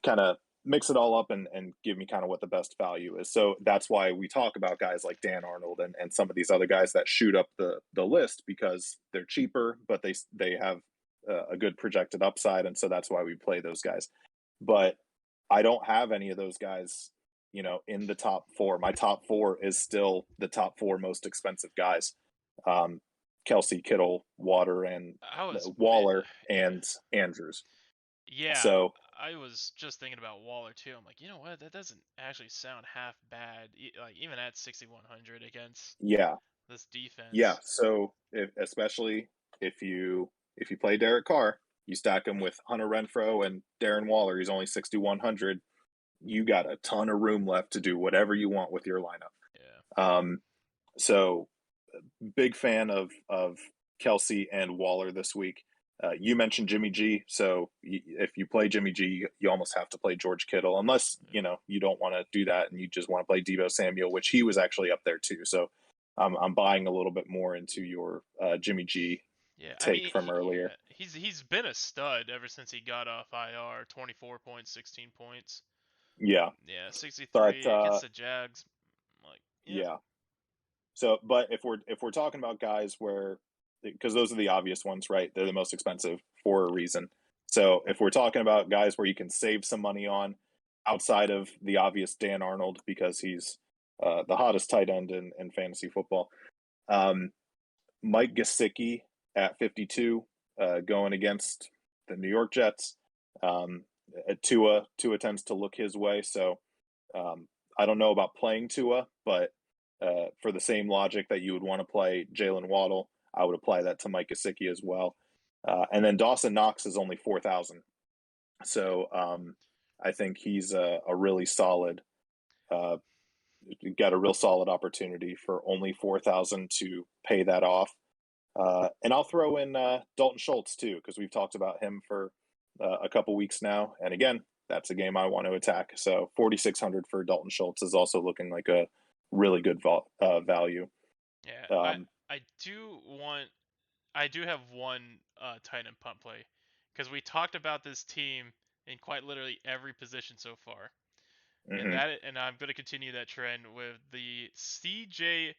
kind of mix it all up and give me kind of what the best value is. So that's why we talk about guys like Dan Arnold and some of these other guys that shoot up the list because they're cheaper, but they have a good projected upside, and so that's why we play those guys. But I don't have any of those guys, in the top four. My top four is still the top four most expensive guys. Um, Kelsey, Kittle, I was Waller, yeah. and Andrews. Yeah, So I was just thinking about Waller too. I'm like, you know what? That doesn't actually sound half bad. Like even at 6,100 against yeah, this yeah. defense. So especially if you play Derek Carr, you stack him with Hunter Renfro and Darren Waller. He's only 6,100. You got a ton of room left to do whatever you want with your lineup. Yeah. So big fan of Kelsey and Waller this week. You mentioned Jimmy G, so if you play Jimmy G, you almost have to play George Kittle, unless Yeah. you don't want to do that and you just want to play Deebo Samuel, which he was actually up there too. So I'm buying a little bit more into your Jimmy G Yeah, I take mean, from earlier. he's been a stud ever since he got off IR. 24 points, 16 points. Yeah, Yeah, but 63 against the Jags. Like, yeah, yeah. So, but if we're talking about guys where, because those are the obvious ones, right? They're the most expensive for a reason. So, if we're talking about guys where you can save some money on, outside of the obvious Dan Arnold because he's the hottest tight end in fantasy football, um, Mike Gesicki at 52, going against the New York Jets. Um, Tua tends to look his way, so I don't know about playing Tua, but for the same logic that you would want to play Jalen Waddle, I would apply that to Mike Gesicki as well. And then Dawson Knox is only 4,000, so I think he's a really solid. Uh, got a real solid opportunity for only 4,000 to pay that off. And I'll throw in Dalton Schultz too, because we've talked about him for a couple weeks now. And again, that's a game I want to attack. So 4,600 for Dalton Schultz is also looking like a really good value. yeah. Um, I do have one tight end punt play because we talked about this team in quite literally every position so far, and mhm, I'm gonna continue that trend with the CJ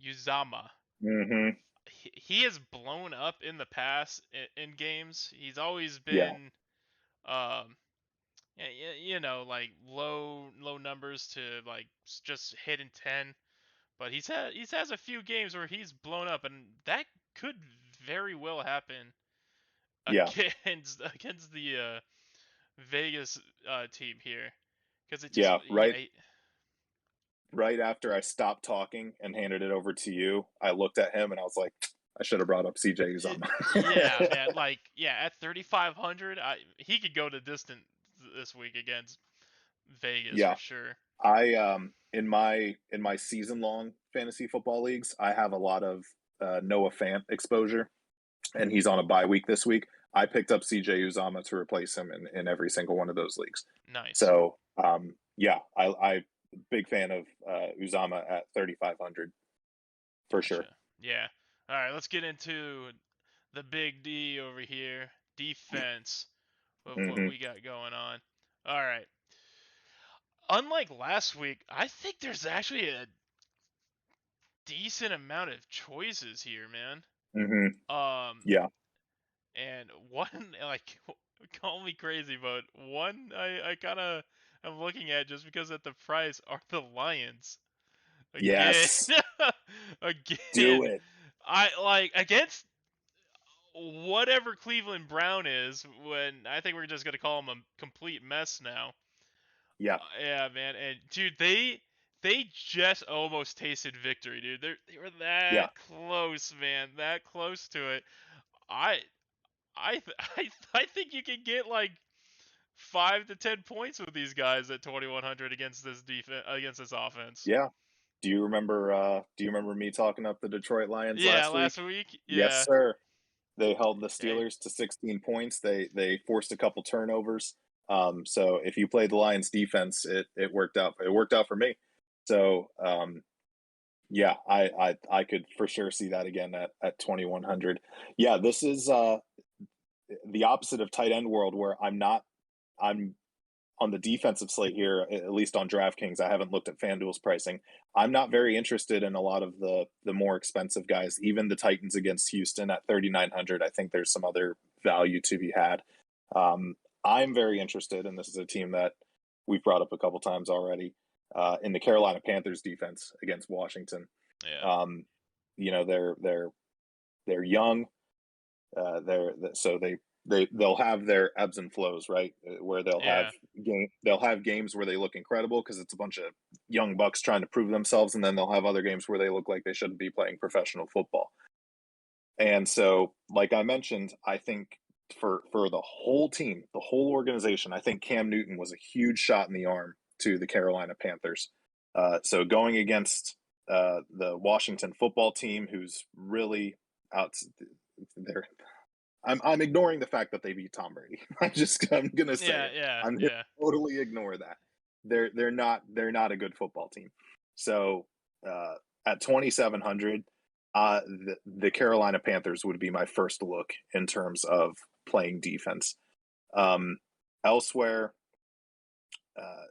Uzama. mhm, He has blown up in the past in games. He's always yeah, been um Yeah, like low numbers to like just hitting 10. But he's has a few games where he's blown up, and that could very well happen Yeah, against the Vegas team here, because it just yeah. yeah Right after I stopped talking and handed it over to you, I looked at him and I was like, I should have brought up CJ Uzama. yeah man, like yeah, at 3,500 he could go the distance this week against Vegas for Yeah, sure. I in my season long fantasy football leagues, I have a lot of Noah Fant exposure, and he's on a bye week this week. I picked up CJ Uzama to replace him in every single one of those leagues. Nice. So yeah, I big fan of Uzama at 3,500 for sure. Gotcha. Yeah. All right, let's get into the big D over here, defense of what Hmm. we got going on. All right. Unlike last week, I think there's actually a decent amount of choices here, man. Hmm. Um, Yeah. and one like call me crazy, but one I kind of am looking at just because at the price are the Lions again. Yes. Do Again, it. I like against whatever Cleveland Brown is. When I think we're just gonna call him a complete mess now. Yeah. Yeah, man, and dude, they just almost tasted victory, dude. They were that Yeah. close, man, that close to it. I I think you can get like 5 to 10 points with these guys at 2,100 against this defense, against this offense. Yeah. Do you remember me talking up the Detroit Lions Yeah, last last week? week. Yes, Yeah. sir. They held the Dang. Steelers to 16 points. They forced a couple turnovers. So if you played the Lions defense, it worked out. It worked out for me. So yeah, I could for sure see that again at 2,100. Yeah, this is the opposite of tight end world where I'm on the defensive slate here, at least on DraftKings. I haven't looked at FanDuel's pricing. I'm not very interested in a lot of the more expensive guys, even the Titans against Houston at 3,900. I think there's some other value to be had. Um, I'm very interested, and this is a team that we've brought up a couple times already, in the Carolina Panthers defense against Washington. Yeah. Um, they're young. So they'll have their ebbs and flows, right? Where Yeah. they'll have games where they look incredible because it's a bunch of young bucks trying to prove themselves, and then they'll have other games where they look like they shouldn't be playing professional football. And so, like I mentioned, I think for the whole team, the whole organization, I think Cam Newton was a huge shot in the arm to the Carolina Panthers. So going against the Washington football team, who's really out there, I'm ignoring the fact that they beat Tom Brady. I'm gonna say Yeah. it. Yeah. I'm gonna Yeah. totally ignore that. They're not a good football team. So at 2,700, the Carolina Panthers would be my first look in terms of playing defense. Um, elsewhere, uh,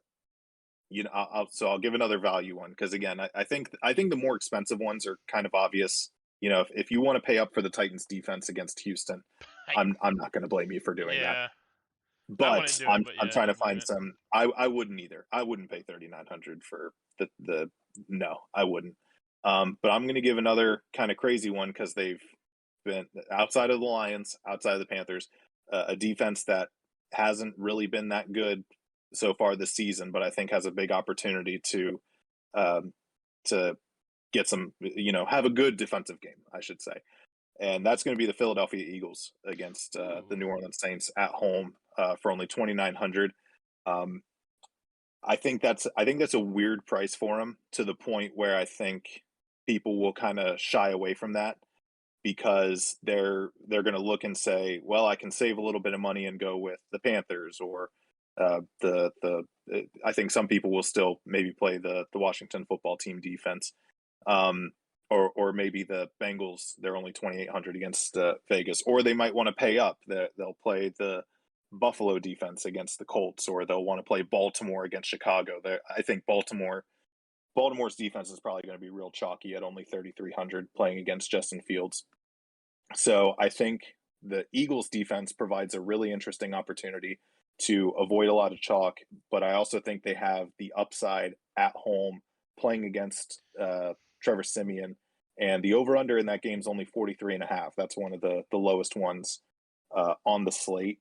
I'll give another value one because again, I think the more expensive ones are kind of obvious. If you want to pay up for the Titans defense against Houston, I, I'm not going to blame you for doing that. yeah. I But wouldn't do it, I'm but I'm yeah, trying to I'm doing find it. some. I wouldn't either. I wouldn't pay 3,900 for the no, I wouldn't. But I'm going to give another kind of crazy one because they've been outside of the Lions, outside of the Panthers, a defense that hasn't really been that good so far this season, but I think has a big opportunity um, to get some, have a good defensive game, I should say. And that's going to be the Philadelphia Eagles against the Ooh. New Orleans Saints at home for only 2,900. Um, I think that's a weird price for them to the point where I think people will kind of shy away from that because they're going to look and say, well, I can save a little bit of money and go with the Panthers or the I think some people will still maybe play the Washington football team defense. Um, or maybe the Bengals, they're only 2,800 against Vegas, or they might want to pay up. They'll play the Buffalo defense against the Colts, or they'll want to play Baltimore against Chicago. I think Baltimore's defense is probably going to be real chalky at only 3,300 playing against Justin Fields. So I think the Eagles defense provides a really interesting opportunity to avoid a lot of chalk, but I also think they have the upside at home playing against Trevor Siemian. And the over-under in that game is only 43.5. That's one of the lowest ones on the slate.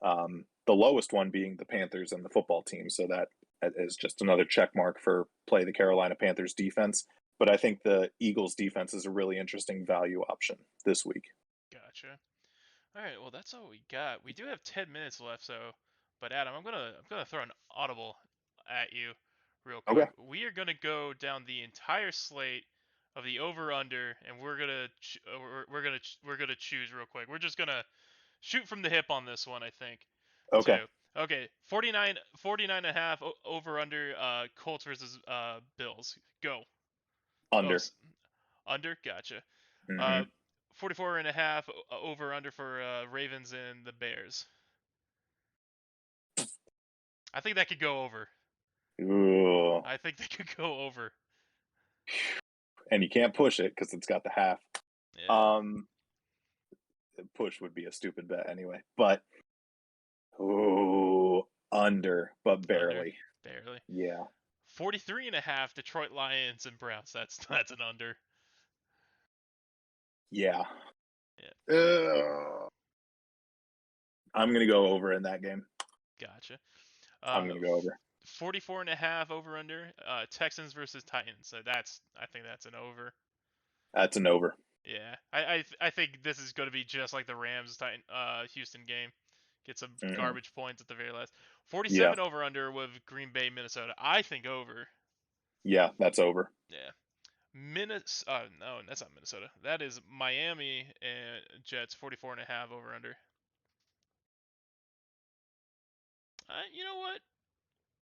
The lowest one being the Panthers and the football team. So that is just another check mark for play the Carolina Panthers defense. But I think the Eagles defense is a really interesting value option this week. Gotcha. All right, well that's all we got. We do have 10 minutes left, so but Adam, I'm gonna throw an audible at you real quick. Okay. We are gonna go down the entire slate of the over under, and we're gonna choose real quick. We're just gonna shoot from the hip on this one, I think. Okay. Too. Okay, 49 and a half over under Colts versus Bills. Go. Under. Under. Gotcha. Mm-hmm. 44 and a half over under for Ravens and the Bears. I think that could go over. Ooh. I think they could go over. And you can't push it because it's got the half. Yeah. Push would be a stupid bet anyway. But under, but barely. Under, barely. Yeah. 43 and a half Detroit Lions and Browns. That's an under. Yeah. Yeah. I'm going to go over in that game. Gotcha. I'm going to go over. 44 and a half over under Texans versus Titans. So I think that's an over. That's an over. Yeah. I think this is going to be just like the Rams Houston game. Get some garbage points at the very last. 47 over under with Green Bay, Minnesota. I think over. Yeah, that's over. Yeah. No, that's not Minnesota. That is Miami and Jets 44 and a half over under. You know what?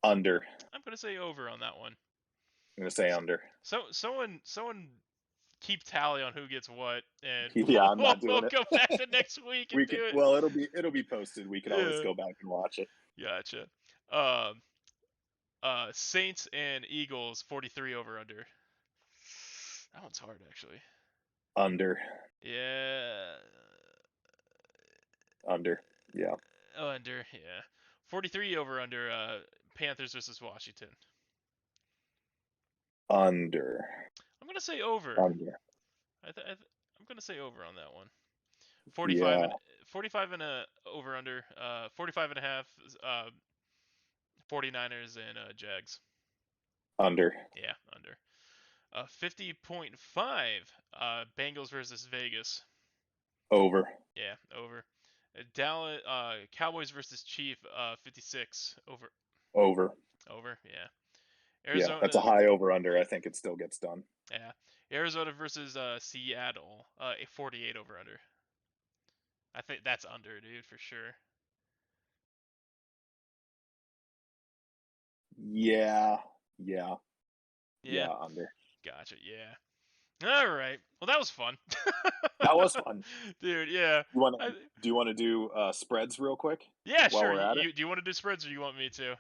Under. I'm going to say over on that one. I'm going to say under. So someone keep tally on who gets what, and I'm not doing it. We'll go back to next week and do it. Well, it'll be posted. We can always go back and watch it. Gotcha. Saints and Eagles 43 over under. That one's hard actually. Under. Yeah. Under. Yeah. Under. Yeah. 43 over under. Panthers versus Washington. Under. I'm gonna say over. Under. I'm gonna say over on that one. 45 and a over under. 45 and a half. 49ers and Jags. Under. Yeah, under. 50.5. Bengals versus Vegas. Over. Yeah, over. Dallas Cowboys versus Chief 56 over. Over. Over, yeah. Arizona, that's a high over under. I think it still gets done. Yeah. Arizona versus Seattle 48 over under. I think that's under, dude, for sure. Yeah, under. Gotcha. Yeah. All right. Well, that was fun. That was fun, dude. Yeah. Do you want to do spreads real quick? Yeah, sure. Do you want to do spreads, or you want me to?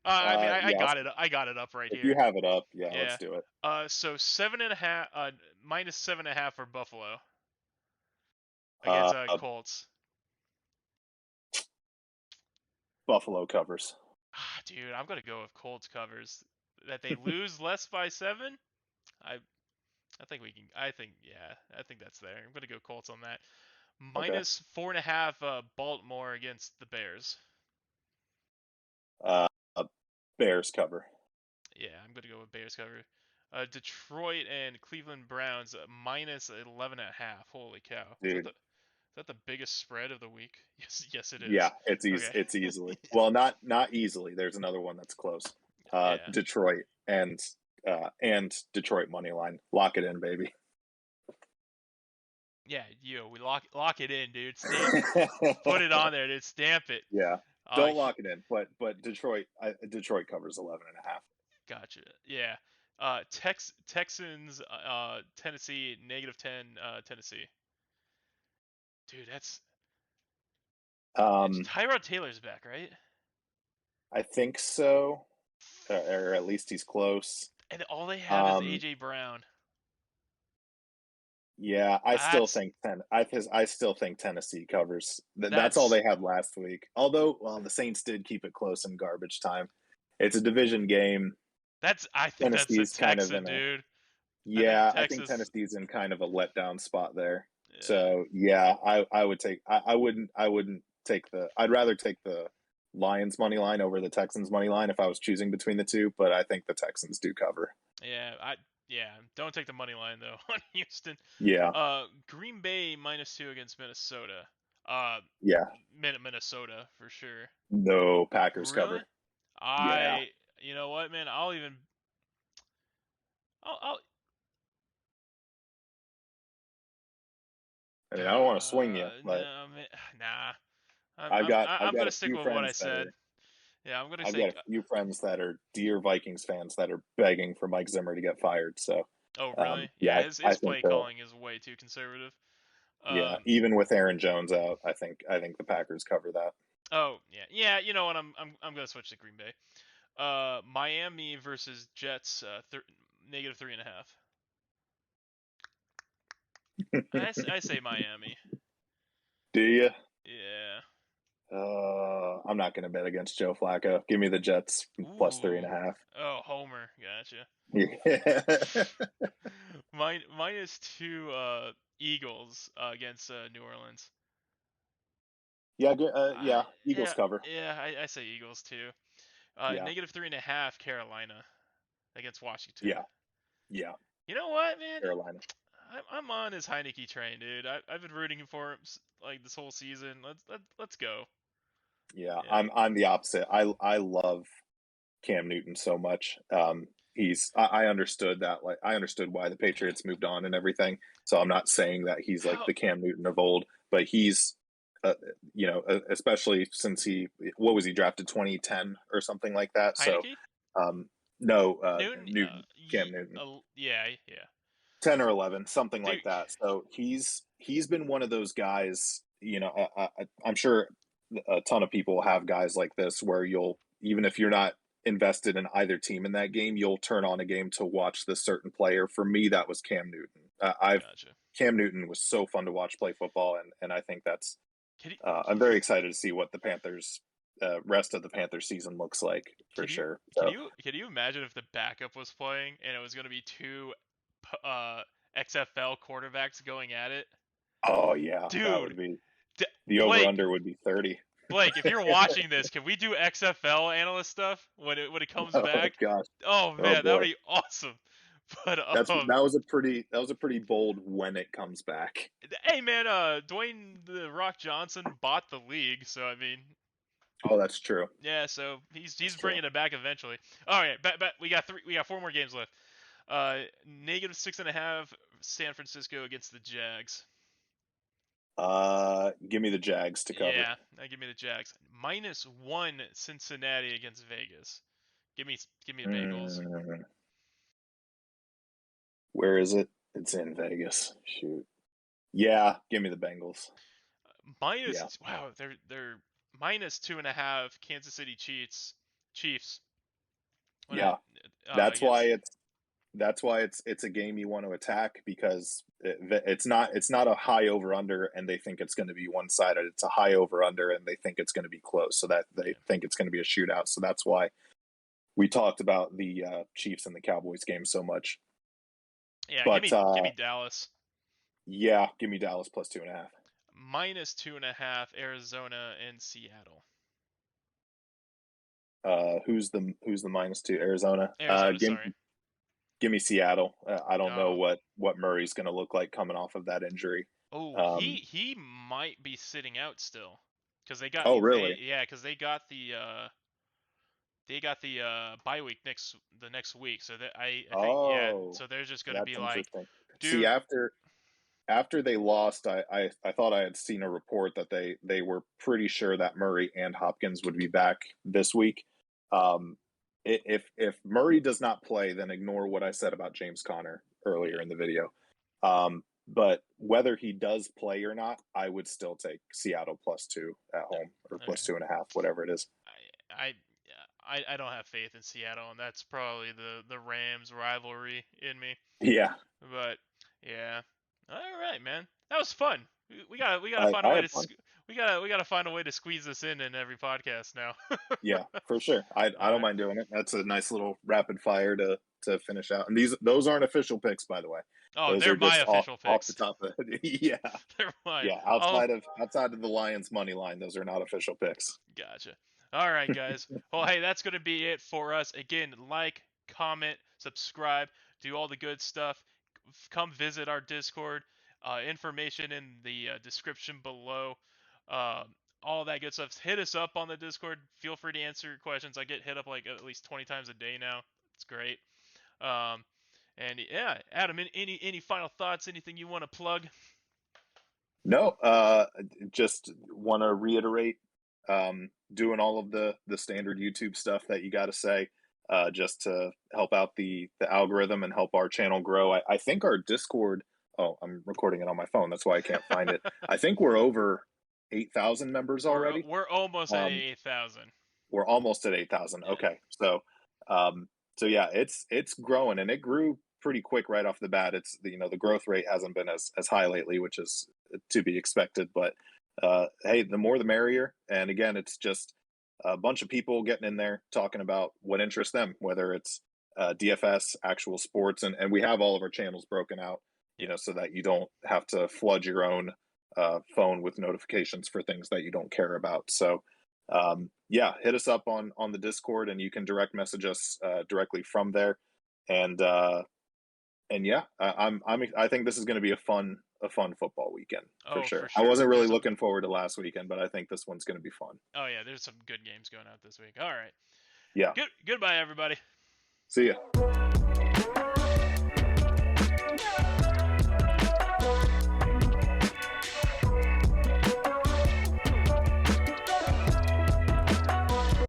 I got it. I got it up right here. If you have it up, yeah, let's do it. So 7.5, minus 7.5 for Buffalo against Colts. Buffalo covers. Dude, I'm gonna go with Colts covers. That they lose less by 7. I think we can. I think that's there. I'm gonna go Colts on that. Minus 4.5 Baltimore against the Bears. Bears cover. Yeah, I'm gonna go with Bears cover. Detroit and Cleveland Browns minus 11.5. Holy cow! Dude. Is that the biggest spread of the week? Yes, it is. Yeah, it's easy. Okay. It's easily. Well, not easily. There's another one that's close. Detroit and Detroit money line. Lock it in, baby. Yeah, we lock it in, dude. Stamp it. Put it on there, dude. Stamp it. Yeah. Don't lock it in, but Detroit covers 11.5. Gotcha. Yeah. Texans Tennessee -10 Tennessee. Dude, that's Tyrod Taylor's back, right? I think so. Or at least he's close. And all they have is AJ Brown. Yeah, I still That's think I still think Tennessee covers. That's all that's they had last week. Although, well, the Saints did keep it close in garbage time. It's a division game. I think that's a Tennessee's kind of Texan, in a dude. I think Yeah, I think Texas. Tennessee's in kind of a letdown spot there. Yeah. So yeah, I would take I wouldn't take the I'd rather take the Lions money line over the Texans money line if I was choosing between the two, but I think the Texans do cover. Yeah, don't take the money line though on Houston. Yeah, Green Bay -2 against Minnesota. Uh, yeah. Minnesota for sure. No, Packers Really? cover. Yeah. You know what, man? I'll I mean, I don't want to swing you, but no, man, nah. I've I'm got gonna a stick few with what I friends that said. are Yeah, I'm gonna I've say. got a few friends that are dear Vikings fans that are begging for Mike Zimmer to get fired. So, Oh, really? yeah, Yeah, I his think play the calling is way too conservative. yeah, Um. even with Aaron Jones out, I think the Packers cover that. Oh, yeah, yeah. You know what? I'm gonna switch to Green Bay. Miami versus Jets. -3.5. I say Miami. Do you? Yeah. I'm not going to bet against Joe Flacco. Give me the Jets plus three and Ooh. a half. Oh, Homer. Gotcha. Yeah, -2 Eagles against New Orleans. yeah. Eagles Yeah, cover. I say Eagles too. Yeah, -3.5 Carolina against Washington. yeah, yeah. You know what, man? Carolina. I'm on his Heineke train, dude. I've been rooting for him like this whole season. Let's go. Yeah, Yeah. I'm the opposite. I love Cam Newton so much. I understood that, like I understood why the Patriots moved on and everything. So I'm not saying that he's like How the Cam Newton of old, but he's especially since what was he drafted 2010 or something like that. So Heineke? um, no, Newton? Newton, Cam Newton. Yeah, yeah. 10 or 11, something Dude, like that. So he's been one of those guys. I'm sure a ton of people have guys like this where you'll, even if you're not invested in either team in that game, you'll turn on a game to watch this certain player. For me, that was Cam Newton. I've gotcha. Cam Newton was so fun to watch play football, and I think that's Can you I'm very excited to see what the Panthers rest of the Panthers season looks like for can you sure. So can you imagine if the backup was playing and it was going to be two XFL quarterbacks going at it? oh yeah, that Dude, would be D- the over Blake, under would be 30. Blake, if you're watching this, can we do XFL analyst stuff when it comes Oh back? gosh. Oh Oh man, that would boy. be awesome. But That was a pretty bold when it comes back. hey man, Dwayne the Rock Johnson bought the league, so I mean, Oh, that's true. yeah, so That's he's true. bringing it back eventually. All right, bet we got four more games left. -6.5 San Francisco against the Jags. Give me the Jags to cover. Yeah, give me the Jags. -1 Cincinnati against Vegas. Give me the Bengals. Mm, where is it? It's in Vegas. Shoot. Yeah, give me the Bengals. Yeah. Wow, they're -2.5 Kansas City Chiefs. When Yeah. That's why against it's a game you want to attack because it's not a high over under and they think it's going to be one sided. It's a high over under and they think it's going to be close, so that they yeah, think it's going to be a shootout. So that's why we talked about the Chiefs and the Cowboys game so much. yeah, But give me Dallas. yeah, give me Dallas plus two and a half. -2.5 Arizona and Seattle. Who's the minus two? Arizona. Arizona, sorry. Give me Seattle. I don't know Oh, what Murray's going to look like coming off of that injury. oh, Um, he might be sitting out still, because they got oh, they really? yeah, because they got the bye week the next week, so that I think yeah, Oh, so they're just gonna be that's like, interesting. See, dude, after they lost, I thought I had seen a report that they were pretty sure that Murray and Hopkins would be back this week. Um, if Murray does not play, then ignore what I said about James Conner earlier yeah, in the video. But whether he does play or not, I would still take Seattle plus two at home or okay. plus two and a half, whatever it is. I I I don't have faith in Seattle, and that's probably the Rams rivalry in me. Yeah, But yeah, all was fun. We gotta find a I way had to fun. we gotta find a way to squeeze this in every podcast now. Yeah, for sure. I All don't right. mind doing it. That's a nice little rapid fire to finish out. And those aren't official picks, by the way. Oh, Those they're are my just official off the picks. top of yeah. They're mine. Yeah, Oh, outside of the Lions money line, those are not official picks. gotcha. All right, guys. Well, hey, that's gonna be it for us. Again, like, comment, subscribe, do all the good stuff. Come visit our Discord. Information in the description below. Um, all that good stuff. Hit us up on the Discord. Feel free to answer your questions. I get hit up like at least 20 times a day now. It's great. Um, and yeah, Adam, any final thoughts? Anything you want to plug? No, just want to reiterate, doing all of the standard YouTube stuff that you got to say, just to help out the algorithm and help our channel grow. I think our Discord. Oh, I'm recording it on my phone. That's why I can't find it. I think we're over 8,000 members already. We're almost at Um, 8,000. we're almost at 8,000. Yeah. Okay, um, so yeah, it's growing, and it grew pretty quick right off the bat. It's the growth rate hasn't been as high lately, which is to be expected. But hey, the more the merrier. And again, it's just a bunch of people getting in there talking about what interests them, whether it's DFS, actual sports, and we have all of our channels broken out, Yeah. so that you don't have to flood your own phone with notifications for things that you don't care about. So yeah, hit us up on the Discord, and you can direct message us directly from there. And yeah, I think this is going to be a fun football weekend for Oh, for sure. I sure. wasn't really There's some. looking forward to last weekend, but I think this one's going to be fun. Oh yeah, there's some good games going out this week. All right. Yeah. Goodbye, everybody. See ya.